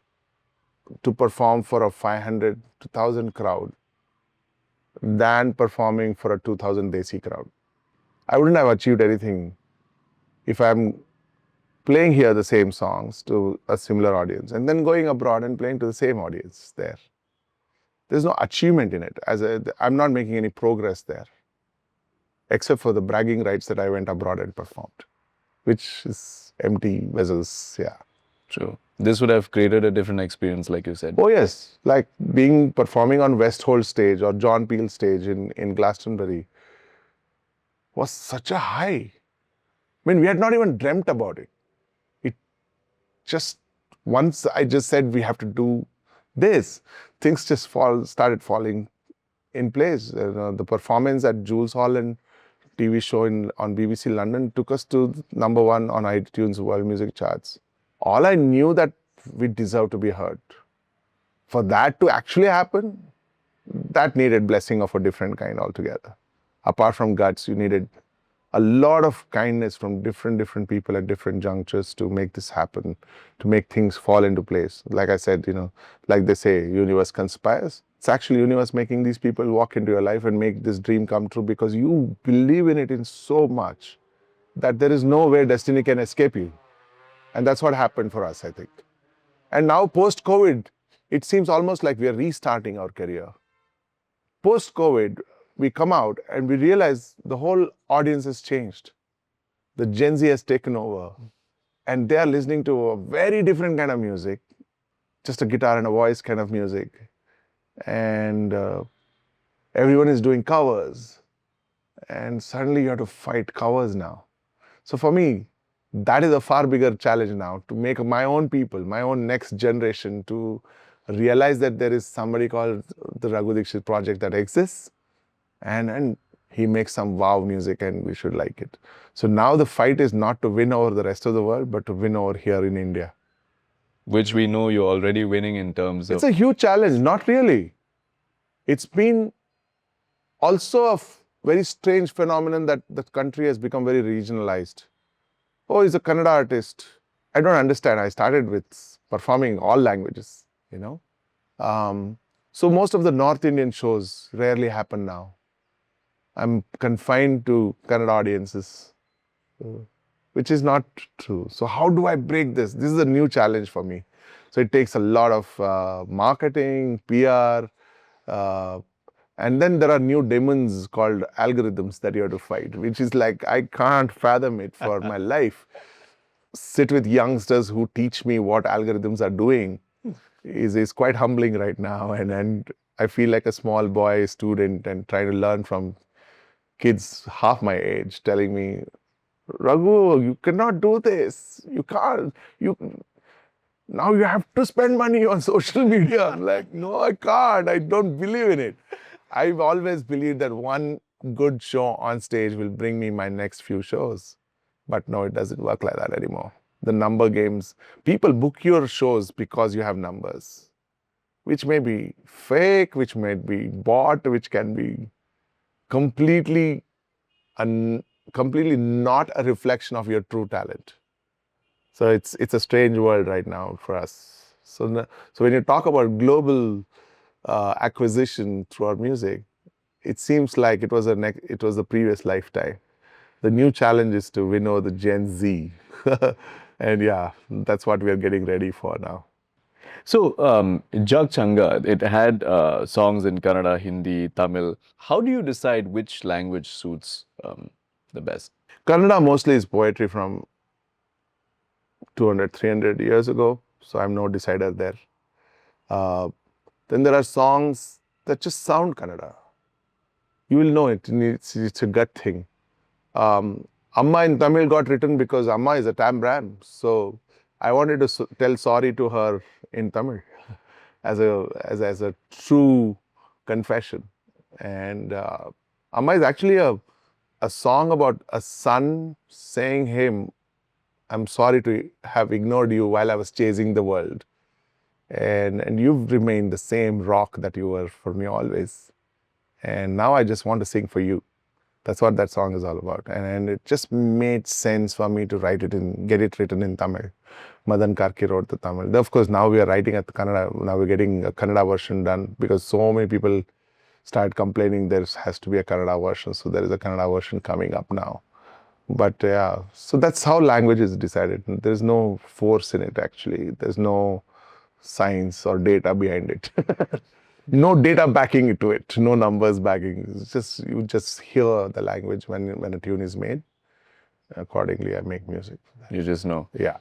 to perform for a 500 to 1,000 crowd than performing for a 2,000 desi crowd. I wouldn't have achieved anything if I'm playing here the same songs to a similar audience and then going abroad and playing to the same audience there. There's no achievement in it. I'm not making any progress there, except for the bragging rights that I went abroad and performed, which is empty vessels, yeah. True. This would have created a different experience, like you said. Oh yes, like performing on Westhold stage or John Peel stage in Glastonbury was such a high. I mean, we had not even dreamt about it. It just, once I just said we have to do this, things just started falling in place. The performance at Jules Hall and TV show on BBC London took us to #1 on iTunes World Music Charts. All I knew that we deserve to be heard. For that to actually happen, that needed blessing of a different kind altogether. Apart from guts, you needed a lot of kindness from different people at different junctures to make this happen, to make things fall into place. Like I said, like they say, universe conspires. It's actually universe making these people walk into your life and make this dream come true because you believe in it in so much that there is no way destiny can escape you. And that's what happened for us, I think. And now post-COVID, it seems almost like we are restarting our career. Post-COVID, we come out and we realize the whole audience has changed. The Gen Z has taken over and they are listening to a very different kind of music, just a guitar and a voice kind of music. And everyone is doing covers. And suddenly you have to fight covers now. So for me, that is a far bigger challenge now, to make my own people, my own next generation, to realize that there is somebody called the Raghu Dixit project that exists, and he makes some wow music and we should like it. So now the fight is not to win over the rest of the world, but to win over here in India. Which we know you're already winning in terms of... It's a huge challenge, not really. It's been also a very strange phenomenon that the country has become very regionalized. Oh, he's a Kannada artist. I don't understand. I started with performing all languages, So most of the North Indian shows rarely happen now. I'm confined to Kannada audiences. which is not true. So how do I break this? This is a new challenge for me. So it takes a lot of marketing, PR, uh, and then there are new demons called algorithms that you have to fight, which is like I can't fathom it for my life. Sit with youngsters who teach me what algorithms are doing is quite humbling right now, and I feel like a small boy student and trying to learn from kids half my age telling me, Raghu, you cannot do this. You can't. You now you have to spend money on social media. I'm like, no, I can't. I don't believe in it. I've always believed that one good show on stage will bring me my next few shows. But no, it doesn't work like that anymore. The number games, people book your shows because you have numbers, which may be fake, which may be bought, which can be completely completely not a reflection of your true talent. So it's a strange world right now for us. So when you talk about global acquisition through our music, it seems like it was the previous lifetime. The new challenge is to win over the Gen Z, and yeah, that's what we are getting ready for now. So, Jug Changa, it had songs in Kannada, Hindi, Tamil. How do you decide which language suits the best? Kannada mostly is poetry from 200, 300 years ago, so I'm no decider there. Then there are songs that just sound Kannada. You will know it. It's a gut thing. Amma in Tamil got written because Amma is a Tam brand. So I wanted to tell sorry to her in Tamil as a true confession. And Amma is actually a song about a son saying, hey, I'm sorry to have ignored you while I was chasing the world. And you've remained the same rock that you were for me always. And now I just want to sing for you. That's what that song is all about. And it just made sense for me to get it written in Tamil. Madan Karki wrote the Tamil. Of course, now we are writing at the Kannada. Now we're getting a Kannada version done because so many people started complaining there has to be a Kannada version. So there is a Kannada version coming up now. But yeah, so that's how language is decided. There's no force in it actually. There's no science or data behind it. No data backing into it, no numbers backing. It's just you just hear the language when a tune is made. Accordingly, I make music. You just know. Yeah.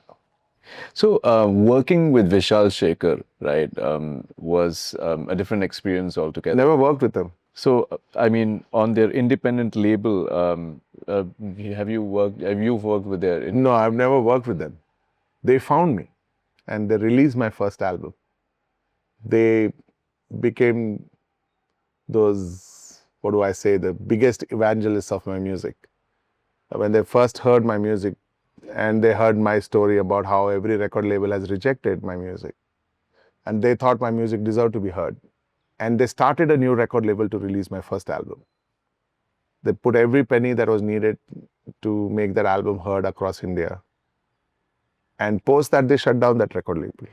So, working with Vishal Shekhar, right, was a different experience altogether. Never worked with them. So, I mean, on their independent label, have you worked with their? No, I've never worked with them. They found me, and they released my first album. They became those, what do I say, the biggest evangelists of my music. When they first heard my music and they heard my story about how every record label has rejected my music, and they thought my music deserved to be heard. And they started a new record label to release my first album. They put every penny that was needed to make that album heard across India. And post that, they shut down that record label.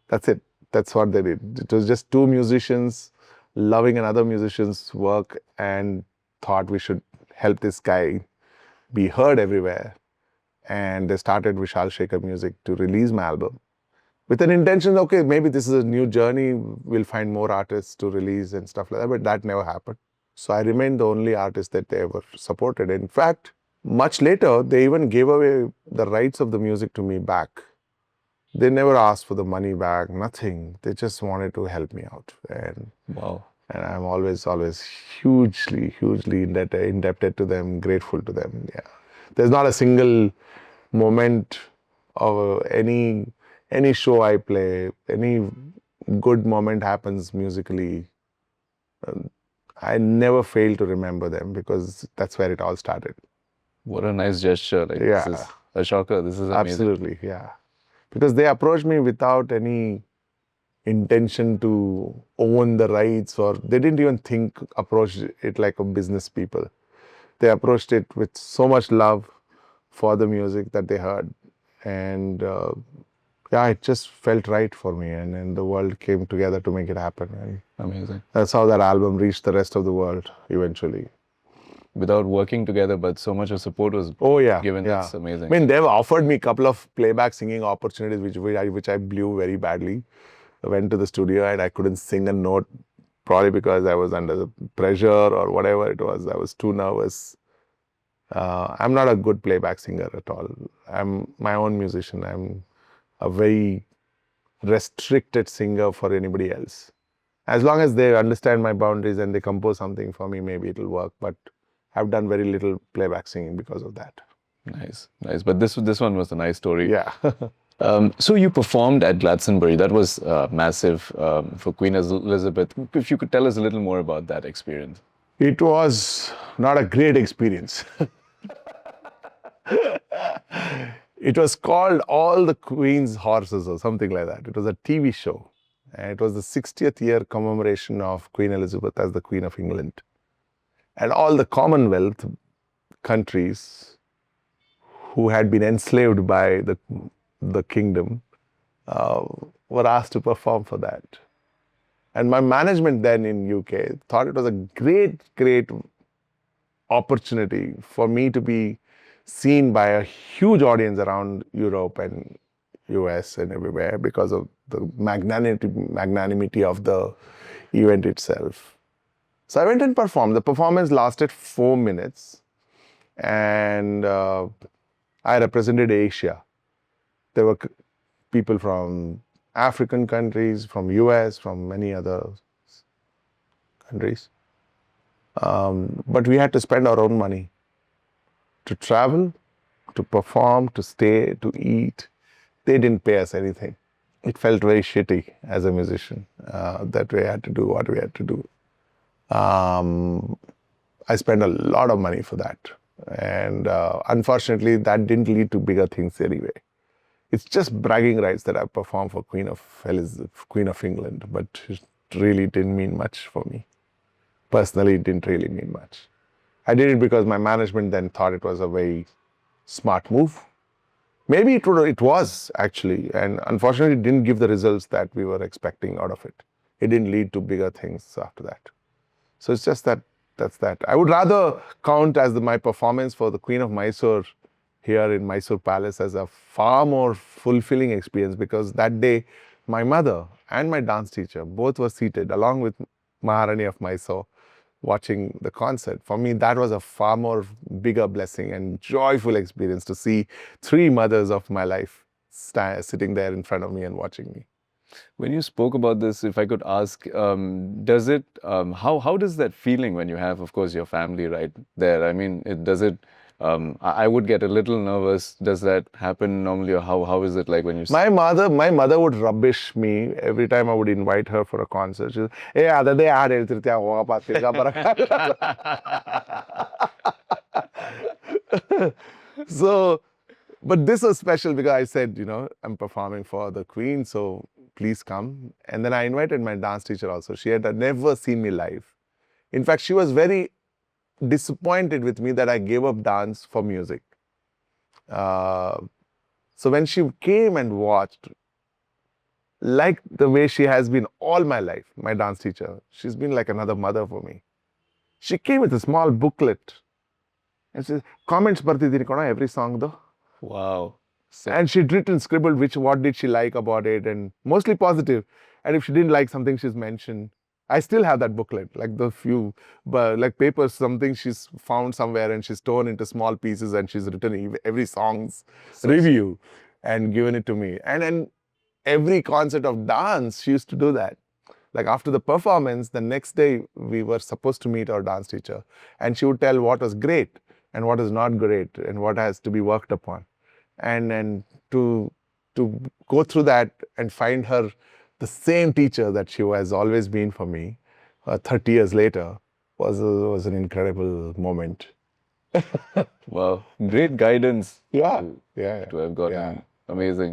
That's it. That's what they did. It was just two musicians loving another musician's work and thought we should help this guy be heard everywhere. And they started Vishal Shekhar Music to release my album with an intention, okay, maybe this is a new journey, we'll find more artists to release and stuff like that, but that never happened. So I remained the only artist that they ever supported. In fact, much later, they even gave away the rights of the music to me back. They never asked for the money back, nothing. They just wanted to help me out. And Wow. And I'm always hugely indebted to them, grateful to them. Yeah. There's not a single moment of any show I play, any good moment happens musically. I never fail to remember them because that's where it all started. What a nice gesture. Like, Yeah. This is a shocker. This is amazing. Absolutely, yeah. Because they approached me without any intention to own the rights, or they didn't even approach it like a business people. They approached it with so much love for the music that they heard. And yeah, it just felt right for me. And then the world came together to make it happen. And Amazing. that's how that album reached the rest of the world eventually. without working together, but so much of support was Oh yeah, given. yeah. That's amazing. I mean, they've offered me a couple of playback singing opportunities, which I blew very badly. I went to the studio and I couldn't sing a note, probably because I was under the pressure or whatever it was. I was too nervous. I'm not a good playback singer at all. I'm my own musician. I'm a very restricted singer for anybody else. As long as they understand my boundaries and they compose something for me, maybe it'll work. But I've done very little playback singing because of that. Nice, nice. But this one was a nice story. Yeah. So you performed at Glastonbury. That was massive for Queen Elizabeth. If you could tell us a little more about that experience. It was not a great experience. It was called All the Queen's Horses or something like that. It was a TV show. And it was the 60th year commemoration of Queen Elizabeth as the Queen of England. And all the Commonwealth countries who had been enslaved by the kingdom were asked to perform for that. And my management then in UK thought it was a great, great opportunity for me to be seen by a huge audience around Europe and US and everywhere because of the magnanimity of the event itself. So I went and performed. The performance lasted 4 minutes and I represented Asia. There were people from African countries, from US, from many other countries. But we had to spend our own money to travel, to perform, to stay, to eat. They didn't pay us anything. It felt very shitty as a musician that we had to do what we had to do. I spent a lot of money for that. And unfortunately, that didn't lead to bigger things anyway. It's just bragging rights that I performed for Queen of England, but it really didn't mean much for me. Personally, it didn't really mean much. I did it because my management then thought it was a very smart move. Maybe it was actually, and unfortunately, it didn't give the results that we were expecting out of it. It didn't lead to bigger things after that. So it's just that's that. I would rather count as my performance for the Queen of Mysore here in Mysore Palace as a far more fulfilling experience because that day, my mother and my dance teacher both were seated along with Maharani of Mysore watching the concert. For me, that was a far more bigger blessing and joyful experience to see 3 mothers of my life sitting there in front of me and watching me. When you spoke about this, if I could ask, how does that feeling when you have, of course, your family right there? I mean, I would get a little nervous. Does that happen normally, or how is it like when you? My mother would rubbish me every time I would invite her for a concert. She'd say, "Hey, adade aad ಹೇಳ್ತಿರ್ತೀಯ, ಹೋಗಪ್ಪ, ತಿರ್ಗಾ ಬರಕ್ಕಾಗಲ್ಲ." So, but this was special because I said, I'm performing for the Queen, so please come. And then I invited my dance teacher also. She had never seen me live. In fact, she was very disappointed with me that I gave up dance for music. So when she came and watched, like the way she has been all my life, my dance teacher, she's been like another mother for me. She came with a small booklet and she said, comments bartidini kona every song though. Wow. And she'd scribbled what did she like about it, and mostly positive. And if she didn't like something she's mentioned, I still have that booklet, like the few, but like papers, something she's found somewhere and she's torn into small pieces and she's written every song's review and given it to me. And then every concert of dance, she used to do that. Like after the performance, the next day we were supposed to meet our dance teacher and she would tell what was great and what is not great and what has to be worked upon. And to go through that and find her the same teacher that she has always been for me 30 years later was an incredible moment. Wow, great guidance. Yeah. To have gotten. Yeah. Amazing.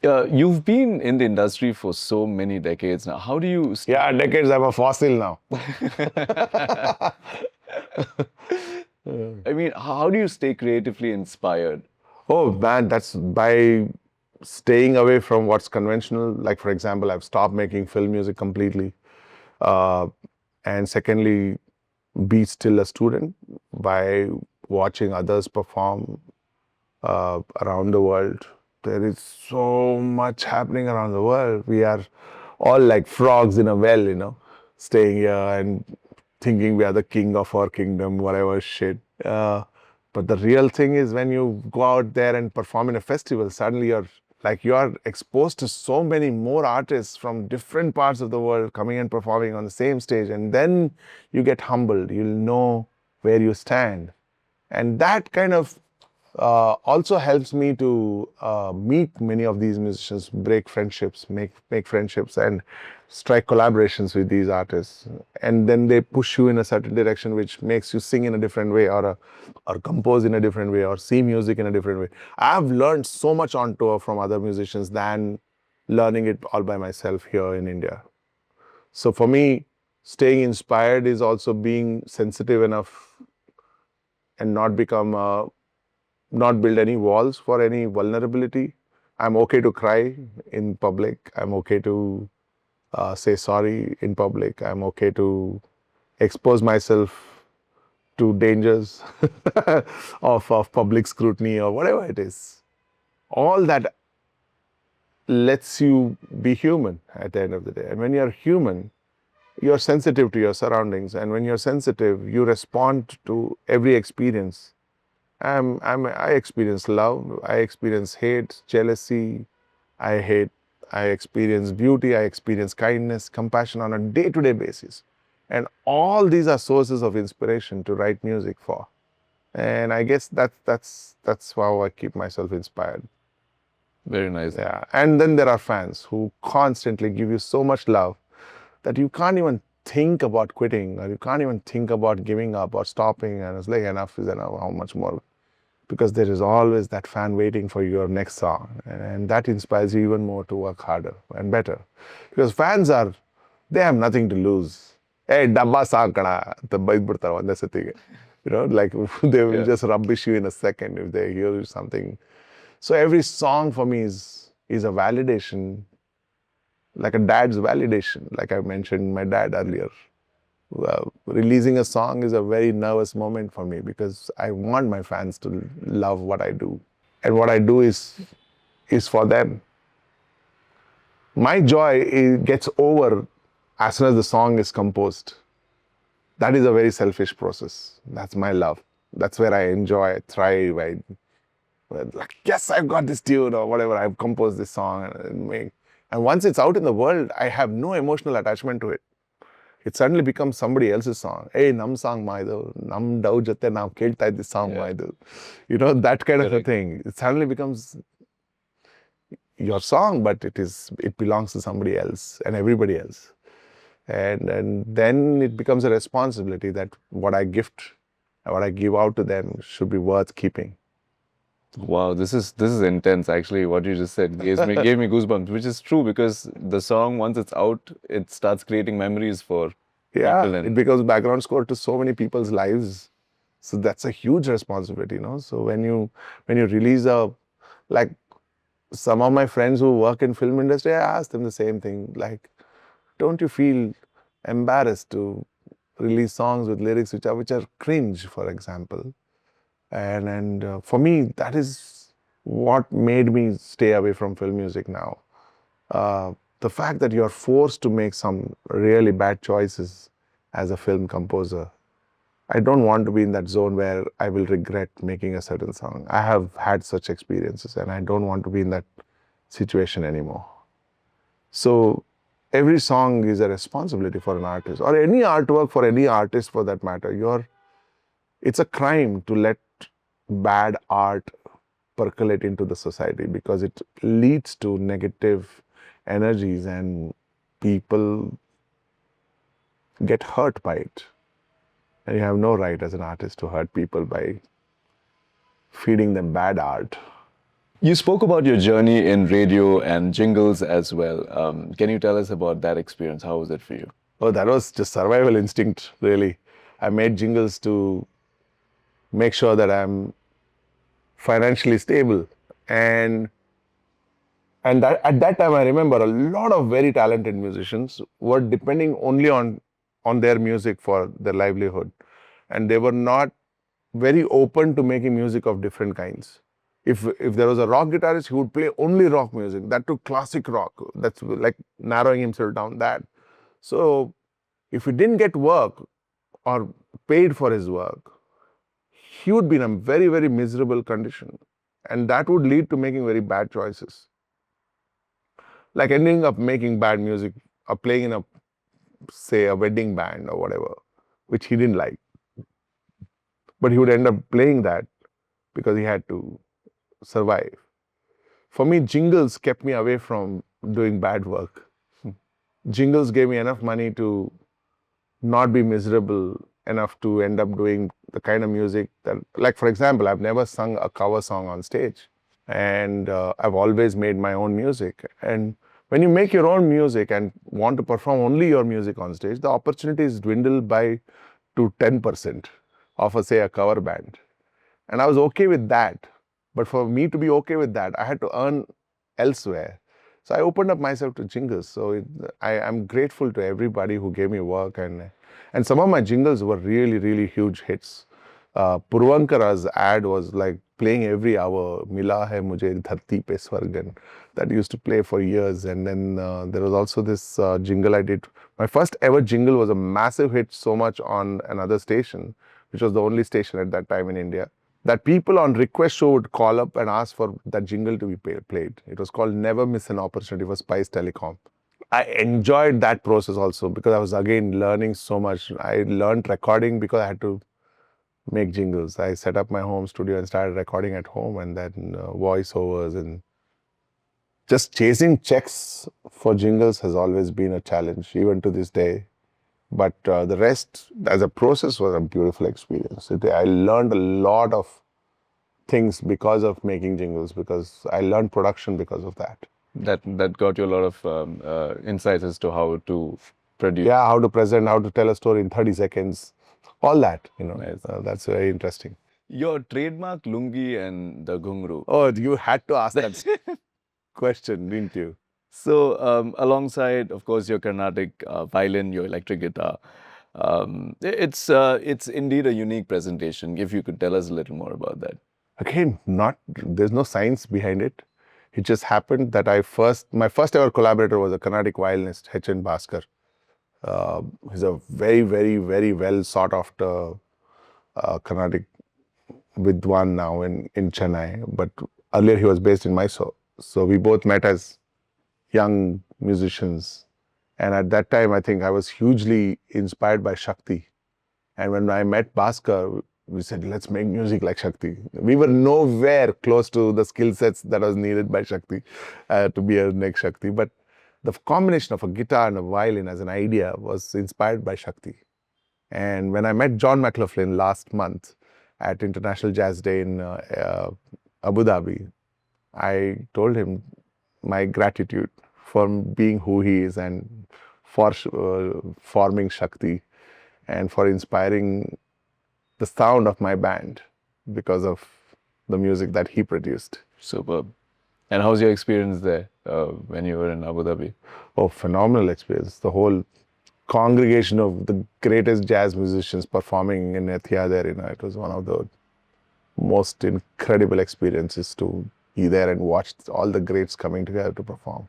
You've been in the industry for so many decades now. How do you... Yeah, decades. I'm a fossil now. I mean, how do you stay creatively inspired? Oh man, that's by staying away from what's conventional. Like for example, I've stopped making film music completely. And secondly, be still a student by watching others perform around the world. There is so much happening around the world. We are all like frogs in a well, staying here and thinking we are the king of our kingdom, whatever shit. But the real thing is when you go out there and perform in a festival, suddenly you're exposed to so many more artists from different parts of the world coming and performing on the same stage, and then you get humbled. You'll know where you stand, and that kind of also helps me to meet many of these musicians, break friendships, make friendships, and strike collaborations with these artists. And then they push you in a certain direction, which makes you sing in a different way, or compose in a different way, or see music in a different way. I've learned so much on tour from other musicians than learning it all by myself here in India. So for me, staying inspired is also being sensitive enough and not build any walls for any vulnerability. I'm okay to cry in public. I'm okay to say sorry in public. I'm okay to expose myself to dangers of public scrutiny or whatever it is. All that lets you be human at the end of the day. And when you're human, you're sensitive to your surroundings. And when you're sensitive, you respond to every experience. I experience love, I experience hate, jealousy, I experience beauty, I experience kindness, compassion on a day-to-day basis. And all these are sources of inspiration to write music for. And I guess that's how I keep myself inspired. Very nice. Yeah. And then there are fans who constantly give you so much love that you can't even think about quitting, or you can't even think about giving up or stopping. And it's like, enough is enough, how much more? Because there is always that fan waiting for your next song. And that inspires you even more to work harder and better. Because fans they have nothing to lose. Hey, dabba song kana, the baiburtara onde satige. Like they will just rubbish you in a second if they hear something. So every song for me is a validation, like a dad's validation, like I mentioned my dad earlier. Releasing a song is a very nervous moment for me because I want my fans to love what I do. And what I do is for them. My joy gets over as soon as the song is composed. That is a very selfish process. That's my love. That's where I enjoy, I thrive. Like, yes, I've got this tune or whatever. I've composed this song and once it's out in the world, I have no emotional attachment to it. It suddenly becomes somebody else's song. Hey, nam song maidu, nam dau jate nam kelta this song maidu. That kind of a thing. It suddenly becomes your song, but it belongs to somebody else and everybody else. And then it becomes a responsibility that what I gift and what I give out to them should be worth keeping. Wow, this is intense. Actually, what you just said gave me goosebumps, which is true because the song, once it's out, it starts creating memories for people. It becomes background score to so many people's lives. So that's a huge responsibility, So when you release like some of my friends who work in film industry, I ask them the same thing. Like, don't you feel embarrassed to release songs with lyrics which are cringe, for example? And for me, that is what made me stay away from film music now. The fact that you're forced to make some really bad choices as a film composer. I don't want to be in that zone where I will regret making a certain song. I have had such experiences and I don't want to be in that situation anymore. So every song is a responsibility for an artist, or any artwork for any artist for that matter. It's a crime to let bad art percolate into the society because it leads to negative energies and people get hurt by it. And you have no right as an artist to hurt people by feeding them bad art. You spoke about your journey in radio and jingles as well. Can you tell us about that experience? How was it for you? Oh, that was just survival instinct, really. I made jingles to make sure that I'm financially stable. And that, at that time, I remember a lot of very talented musicians were depending only on their music for their livelihood. and they were not very open to making music of different kinds. If there was a rock guitarist, he would play only rock music, that too classic rock. That's like narrowing himself down that. So if he didn't get work or paid for his work, he would be in a very, very miserable condition. And that would lead to making very bad choices. Like ending up making bad music or playing in say, a wedding band or whatever, which he didn't like. But he would end up playing that because he had to survive. For me, jingles kept me away from doing bad work. Jingles gave me enough money to not be miserable enough to end up doing the kind of music that, like for example, I've never sung a cover song on stage, and I've always made my own music. And when you make your own music and want to perform only your music on stage, the opportunities dwindle by to 10% of say a cover band. And I was okay with that. But for me to be okay with that, I had to earn elsewhere. So I opened up myself to jingles. So I'm grateful to everybody who gave me work, and some of my jingles were really, really huge hits. Purvankara's ad was like playing every hour. Mila hai mujhe dharti pe swargan. That used to play for years. And then there was also this jingle I did. My first ever jingle was a massive hit, so much on another station, which was the only station at that time in India, that people on request show would call up and ask for that jingle to be played. It was called Never Miss an Opportunity for Spice Telecom. I enjoyed that process also because I was again learning so much. I learned recording because I had to make jingles. I set up my home studio and started recording at home, and then voiceovers, and just chasing checks for jingles has always been a challenge, even to this day. But the rest, as a process, was a beautiful experience. I learned a lot of things because of making jingles, because I learned production because of that. That got you a lot of insights as to how to produce. Yeah, how to present, how to tell a story in 30 seconds, all that, Nice. That's very interesting. Your trademark lungi and the ghungru. Oh, you had to ask that question, didn't you? So alongside, of course, your Carnatic violin, your electric guitar, it's indeed a unique presentation. If you could tell us a little more about that. Again, there's no science behind it. It just happened that my first ever collaborator was a Carnatic violinist, H.N. Bhaskar. He's a very, very, very well sought after Carnatic Vidwan now in Chennai, but earlier he was based in Mysore. So we both met as young musicians. And at that time, I think I was hugely inspired by Shakti. And when I met Bhaskar, we said, let's make music like Shakti. We were nowhere close to the skill sets that was needed by Shakti to be a next Shakti. But the combination of a guitar and a violin as an idea was inspired by Shakti. And when I met John McLaughlin last month at International Jazz Day in Abu Dhabi, I told him my gratitude for being who he is and for forming Shakti and for inspiring the sound of my band because of the music that he produced. Superb. And how's your experience there when you were in Abu Dhabi? Oh, phenomenal experience. The whole congregation of the greatest jazz musicians performing in Etihad Arena. It was one of the most incredible experiences to be there and watch all the greats coming together to perform.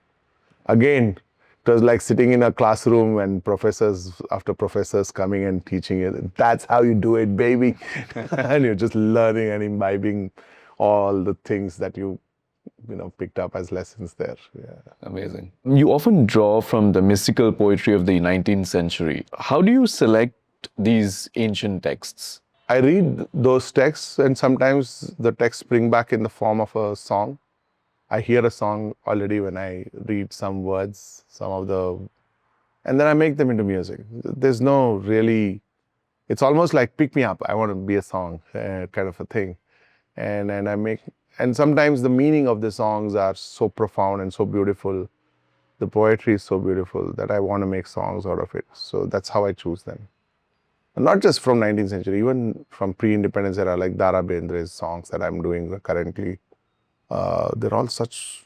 Again, it was like sitting in a classroom and professors after professors coming and teaching you. That's how you do it, baby. And you're just learning and imbibing all the things that you picked up as lessons there. Yeah. Amazing. You often draw from the mystical poetry of the 19th century. How do you select these ancient texts? I read those texts, and sometimes the texts bring back in the form of a song. I hear a song already when I read some words, and then I make them into music. There's no really, it's almost like pick me up, I want to be a song kind of a thing. And sometimes the meaning of the songs are so profound and so beautiful. The poetry is so beautiful that I want to make songs out of it. So that's how I choose them. And not just from 19th century, even from pre-independence era, like Dara Bendra's songs that I'm doing currently. They're all such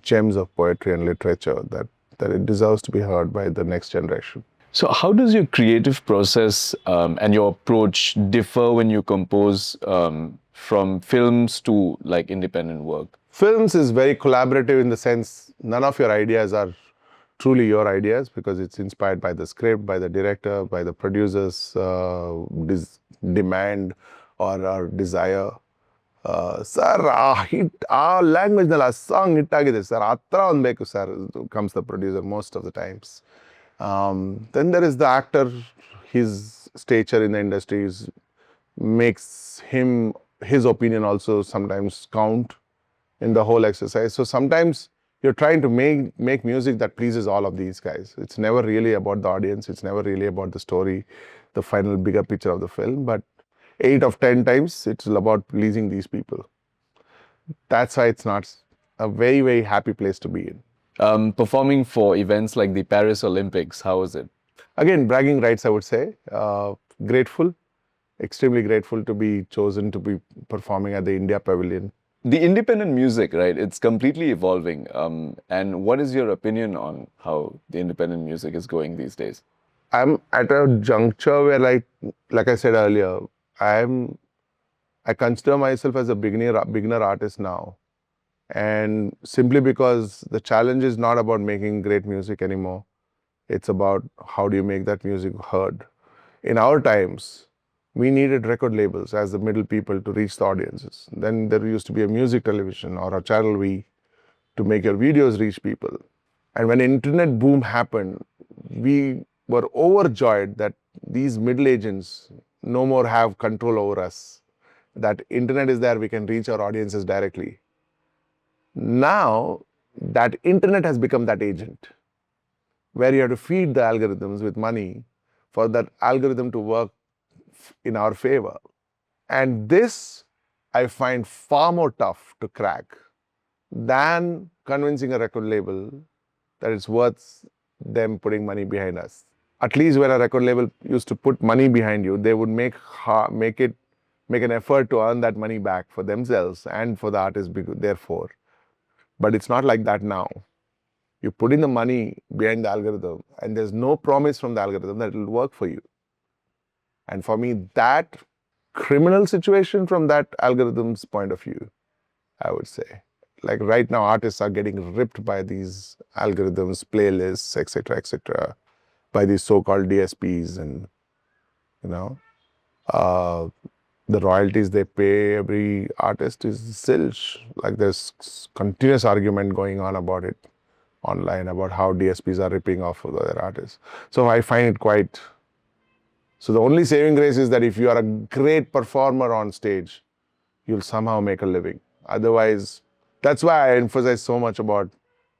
gems of poetry and literature that it deserves to be heard by the next generation. So, how does your creative process and your approach differ when you compose from films to like independent work? Films is very collaborative in the sense none of your ideas are truly your ideas because it's inspired by the script, by the director, by the producer's demand or desire. Sir, ಆ ಲ್ಯಾಂಗ್ವೇಜ್ನಲ್ಲಿ ಆ song hit ಆಗಿದೆ sir, ಆ ಥರ ಒಂದು ಬೇಕು sir, comes the producer most of the times. Then there is the actor, his stature in the industry makes his opinion also sometimes count in the whole exercise. So sometimes you're trying to make music that pleases all of these guys. It's never really about the audience. It's never really about the story, the final bigger picture of the film. But 8 of 10 times, it's about pleasing these people. That's why it's not a very, very happy place to be in. Performing for events like the Paris Olympics, how was it? Again, bragging rights, I would say. Grateful, extremely grateful to be chosen to be performing at the India Pavilion. The independent music, right? It's completely evolving. And what is your opinion on how the independent music is going these days? I'm at a juncture where, like I said earlier, I consider myself as a beginner artist now. And simply because the challenge is not about making great music anymore. It's about how do you make that music heard. In our times, we needed record labels as the middle people to reach the audiences. Then there used to be a music television or a channel V to make your videos reach people. And when internet boom happened, we were overjoyed that these middle agents no more have control over us. That internet is there, we can reach our audiences directly. Now, that internet has become that agent, where you have to feed the algorithms with money for that algorithm to work in our favor. And this I find far more tough to crack than convincing a record label that it's worth them putting money behind us. At least when a record label used to put money behind you, they would make an effort to earn that money back for themselves and for the artist therefore. But it's not like that now. You put in the money behind the algorithm and there's no promise from the algorithm that it will work for you. And for me, that criminal situation from that algorithm's point of view, I would say. Like right now, artists are getting ripped by these algorithms, playlists, etc., by these so-called DSPs, and the royalties they pay every artist is zilch. Like there's continuous argument going on about it online about how DSPs are ripping off of other artists. So I find it quite. So the only saving grace is that if you are a great performer on stage, you'll somehow make a living. Otherwise, that's why I emphasize so much about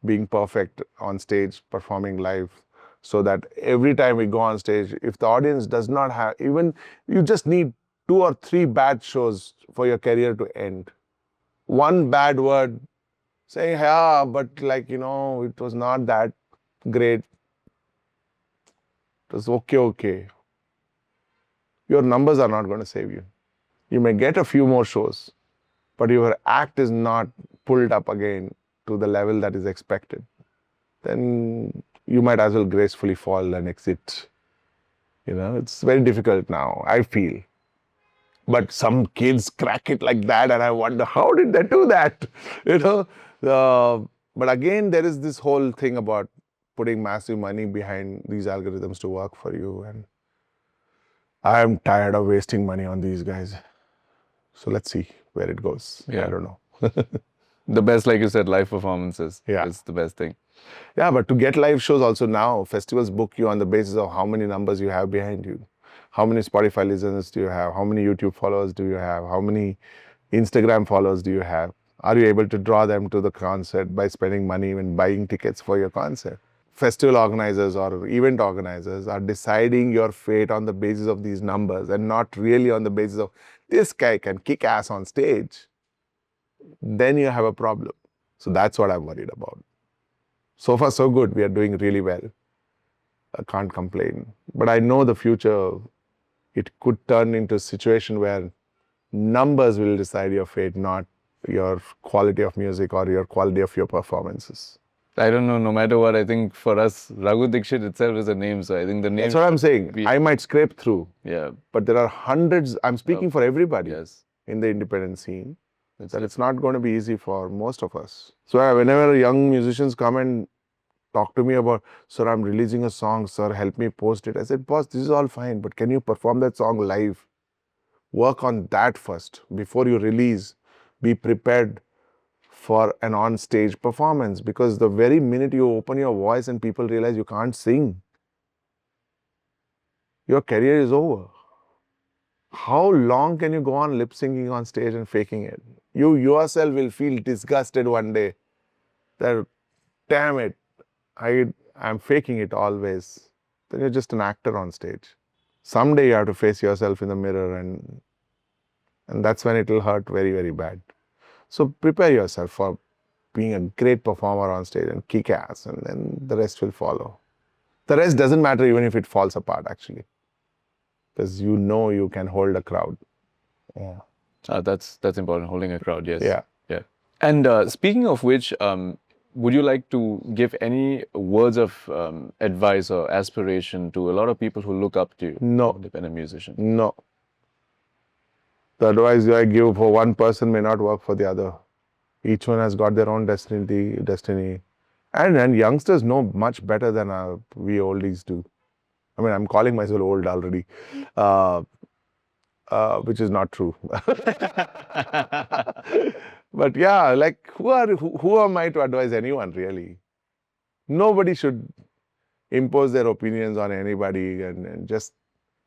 being perfect on stage, performing live, so that every time we go on stage, if the audience does not have, even you just need 2 or 3 bad shows for your career to end. One bad word, saying, yeah, but it was not that great. It was okay. Your numbers are not going to save you. You may get a few more shows, but your act is not pulled up again to the level that is expected. Then you might as well gracefully fall and exit. It's very difficult now, I feel. But some kids crack it like that, and I wonder, how did they do that? But again, there is this whole thing about putting massive money behind these algorithms to work for you, and I'm tired of wasting money on these guys. So let's see where it goes. Yeah. I don't know. The best, like you said, live performances. Yeah. Is the best thing. Yeah, but to get live shows also now, festivals book you on the basis of how many numbers you have behind you. How many Spotify listeners do you have? How many YouTube followers do you have? How many Instagram followers do you have? Are you able to draw them to the concert by spending money and buying tickets for your concert? Festival organizers or event organizers are deciding your fate on the basis of these numbers and not really on the basis of this guy can kick ass on stage. Then you have a problem. So that's what I'm worried about. So far, so good. We are doing really well. I can't complain. But I know the future, it could turn into a situation where numbers will decide your fate, not your quality of music or your quality of your performances. I don't know, no matter what, I think for us, Raghu Dixit itself is a name. So I think the name. That's what I'm saying. be- I might scrape through, Yeah. but there are hundreds. I'm speaking for everybody Yes. in the independent scene. That's That it. it's not going to be easy for most of us. So whenever young musicians come and talk to me about, sir, I'm releasing a song, sir, help me post it. I said, boss, this is all fine, but can you perform that song live? Work on that first before you release. Be prepared for an on-stage performance, because the very minute you open your voice and people realize you can't sing, your career is over. How long can you go on lip syncing on stage and faking it? You yourself will feel disgusted one day that, damn it, I'm faking it always. Then you're just an actor on stage. Someday you have to face yourself in the mirror, and that's when it will hurt very, very bad. So prepare yourself for being a great performer on stage and kick ass, and then the rest will follow. The rest doesn't matter even if it falls apart, actually, because you know you can hold a crowd. Yeah. That's important, holding a crowd, yes. Yeah. Yeah. And speaking of which, would you like to give any words of advice or aspiration to a lot of people who look up to you? No. Independent musician. No. The advice I give for one person may not work for the other. Each one has got their own destiny. And youngsters know much better than we oldies do. I mean, I'm calling myself old already, which is not true. But yeah, like who am I to advise anyone, really? Nobody should impose their opinions on anybody, and just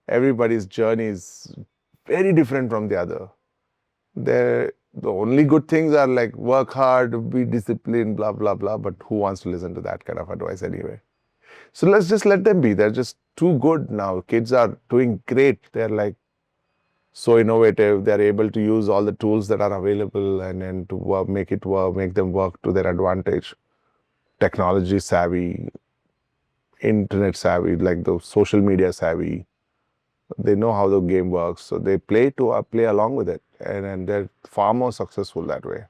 everybody's journey is very different from the other. The only good things are like work hard, be disciplined, blah, blah, blah. But who wants to listen to that kind of advice anyway? So let's just let them be. They're just too good now. Kids are doing great. They're like so innovative. They're able to use all the tools that are available and to make them work to their advantage. Technology savvy, internet savvy, like the social media savvy. They know how the game works, so they play along with it, and they're far more successful that way.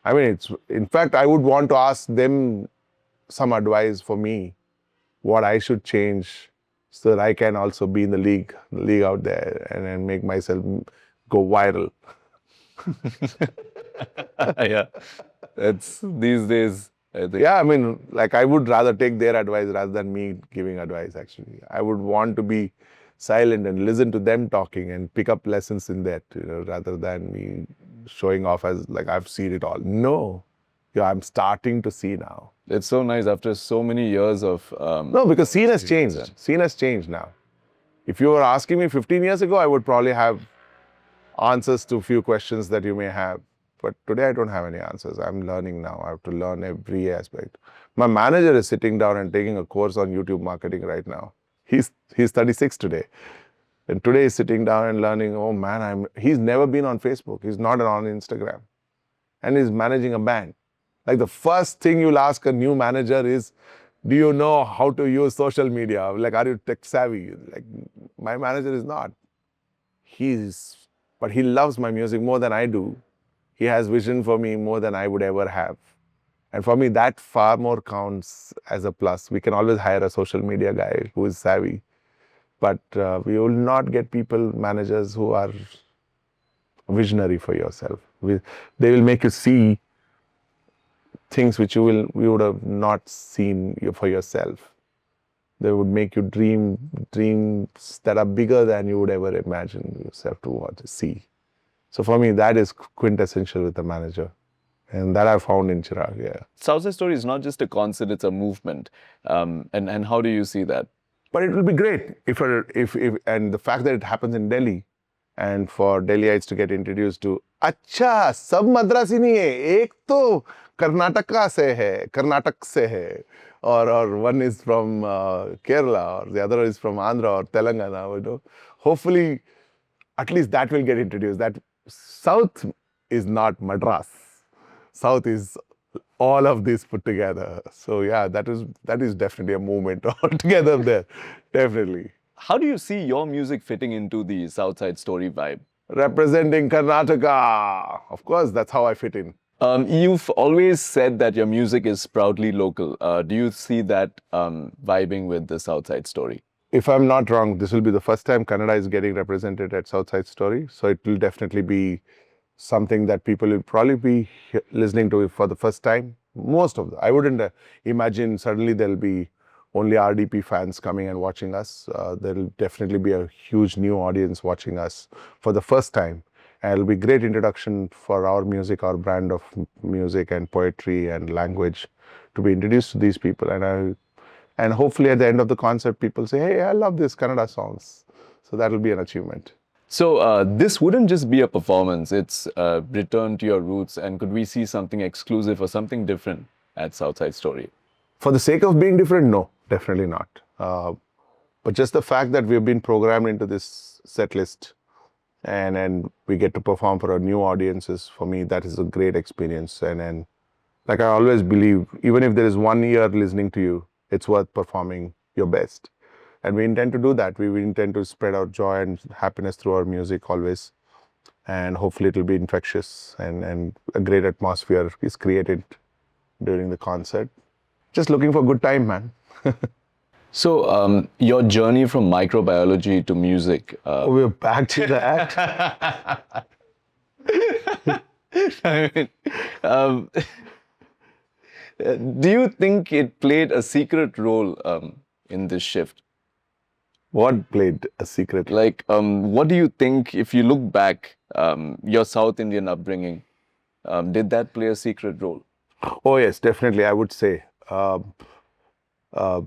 I mean, in fact, I would want to ask them some advice for me, what I should change so that I can also be in the league out there and make myself go viral. Yeah, that's these days, I think. Yeah, I mean, like I would rather take their advice rather than me giving advice, actually. I would want to be silent and listen to them talking and pick up lessons in that, rather than me showing off as like I've seen it all. No, yeah, I'm starting to see now. It's so nice after so many years of. No, because scene has changed. Scene has changed now. If you were asking me 15 years ago, I would probably have answers to a few questions that you may have. But today I don't have any answers. I'm learning now. I have to learn every aspect. My manager is sitting down and taking a course on YouTube marketing right now. He's 36 today. And today he's sitting down and learning, oh man, he's never been on Facebook. He's not on Instagram. And he's managing a band. Like the first thing you'll ask a new manager is, do you know how to use social media? Like, are you tech savvy? Like, my manager is not. But he loves my music more than I do. He has vision for me more than I would ever have. And for me, that far more counts as a plus. We can always hire a social media guy who is savvy. But we will not get managers who are visionary for yourself. They will make you see things which you would have not seen for yourself. They would make you dreams that are bigger than you would ever imagine yourself to want to see. So for me, that is quintessential with the manager. And that I found in Chirag, yeah. Southside Story is not just a concert, it's a movement. And how do you see that? But it will be great if and the fact that it happens in Delhi, and for Delhiites to get introduced to, अच्छा, सब मद्रासी नहीं है, एक तो कर्नाटक से है, or one is from Kerala, or the other is from Andhra or Telangana. Hopefully, at least that will get introduced. That South is not Madras. South is all of this put together. So yeah, that is definitely a movement altogether there. Definitely. How do you see your music fitting into the Southside Story vibe? Representing Karnataka. Of course, that's how I fit in. You've always said that your music is proudly local. Do you see that vibing with the Southside Story? If I'm not wrong, this will be the first time Kannada is getting represented at Southside Story. So it will definitely be something that people will probably be listening to for the first time. Most of them. I wouldn't imagine suddenly there'll be only RDP fans coming and watching us. There'll definitely be a huge new audience watching us for the first time. And it'll be great introduction for our music, our brand of music and poetry and language to be introduced to these people. And hopefully at the end of the concert, people say, hey, I love this Kannada songs. So that'll be an achievement. So this wouldn't just be a performance, it's return to your roots. And could we see something exclusive or something different at Southside Story? For the sake of being different, no, definitely not. But just the fact that we've been programmed into this set list and we get to perform for our new audiences, for me, that is a great experience. And like I always believe, even if there is 1 year listening to you, it's worth performing your best. And we intend to do that. We intend to spread our joy and happiness through our music always. And hopefully it will be infectious and a great atmosphere is created during the concert. Just looking for a good time, man. So your journey from microbiology to music. We're back to that. I mean, do you think it played a secret role in this shift? What played a secret? Like, what do you think, if you look back, your South Indian upbringing, did that play a secret role? Oh yes, definitely. I would say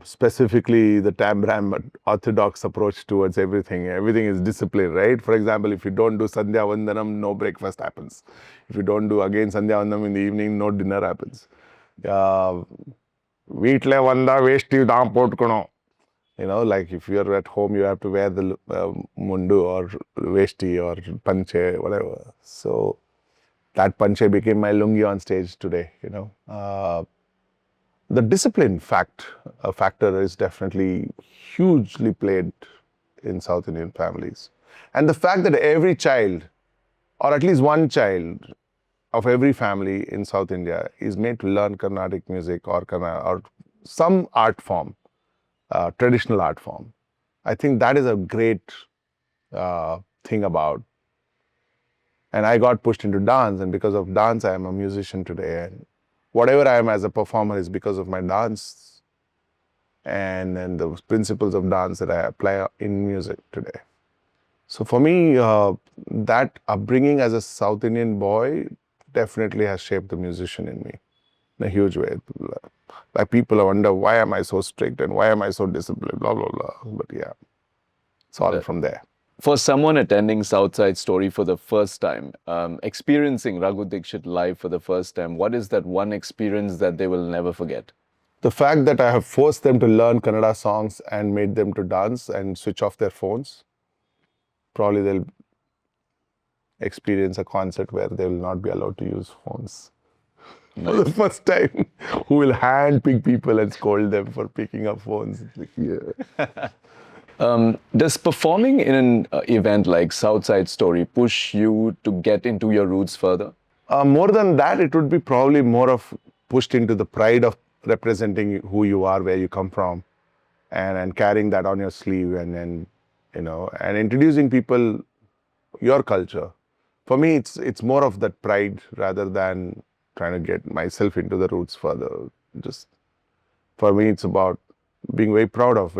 specifically the Tambram orthodox approach towards everything. Everything is discipline, right? For example, if you don't do Sandhya Vandanam, no breakfast happens. If you don't do again Sandhya Vandanam in the evening, no dinner happens. Veetle vanda vesti dam potkono. You know, like if you're at home, you have to wear the mundu or vesti or panche, whatever. So that panche became my lungi on stage today, you know. The discipline factor is definitely hugely played in South Indian families. And the fact that every child, or at least one child of every family in South India is made to learn Carnatic music or some art form, traditional art form. I think that is a great thing about. And I got pushed into dance, and because of dance, I am a musician today. And whatever I am as a performer is because of my dance and the principles of dance that I apply in music today. So for me, that upbringing as a South Indian boy definitely has shaped the musician in me in a huge way. Like people wonder, why am I so strict and why am I so disciplined, blah, blah, blah. But yeah, it's all from there. For someone attending Southside Story for the first time, experiencing Raghu Dixit live for the first time, what is that one experience that they will never forget? The fact that I have forced them to learn Kannada songs and made them to dance and switch off their phones, probably they'll experience a concert where they will not be allowed to use phones. Nice. For the first time, who will hand-pick people and scold them for picking up phones. Like, yeah. Does performing in an event like Southside Story push you to get into your roots further? More than that, it would be probably more of pushed into the pride of representing who you are, where you come from, and carrying that on your sleeve and you know, and introducing people your culture. For me, it's more of that pride rather than trying to get myself into the roots further. Just for me, it's about being very proud of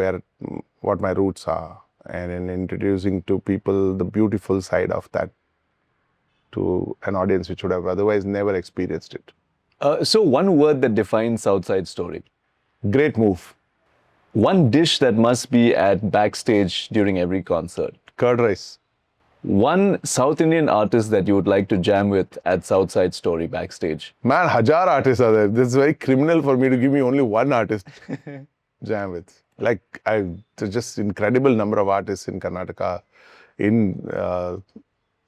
what my roots are, and in introducing to people the beautiful side of that to an audience which would have otherwise never experienced it. So one word that defines Southside Story. Great move. One dish that must be at backstage during every concert. Curd rice. One South Indian artist that you would like to jam with at Southside Story backstage. Man, hajar artists are there. This is very criminal for me to give me only one artist jam with. Like, there's just incredible number of artists in Karnataka, in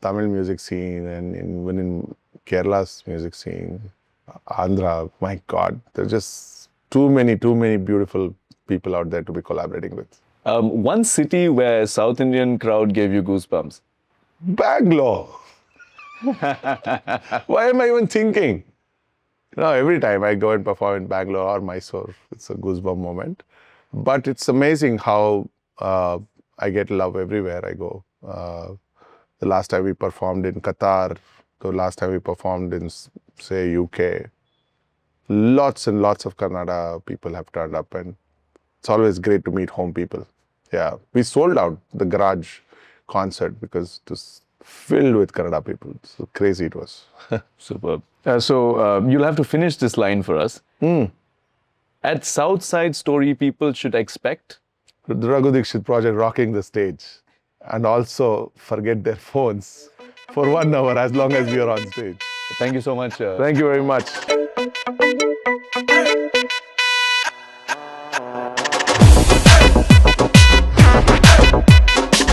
Tamil music scene, and even in Kerala's music scene, Andhra. My God, there's just too many beautiful people out there to be collaborating with. One city where South Indian crowd gave you goosebumps. Bangalore. Why am I even thinking? No, every time I go and perform in Bangalore or Mysore, it's a goosebump moment. But it's amazing how I get love everywhere I go. The last time we performed in Qatar, the last time we performed in, say, UK, lots and lots of Kannada people have turned up, and it's always great to meet home people. Yeah, we sold out the garage concert because it was filled with Kannada people. So crazy it was. Superb. So you'll have to finish this line for us. At Southside Story, people should expect The Raghu Dixit project rocking the stage, and also forget their phones for 1 hour as long as we are on stage. Thank you so much. Thank you very much.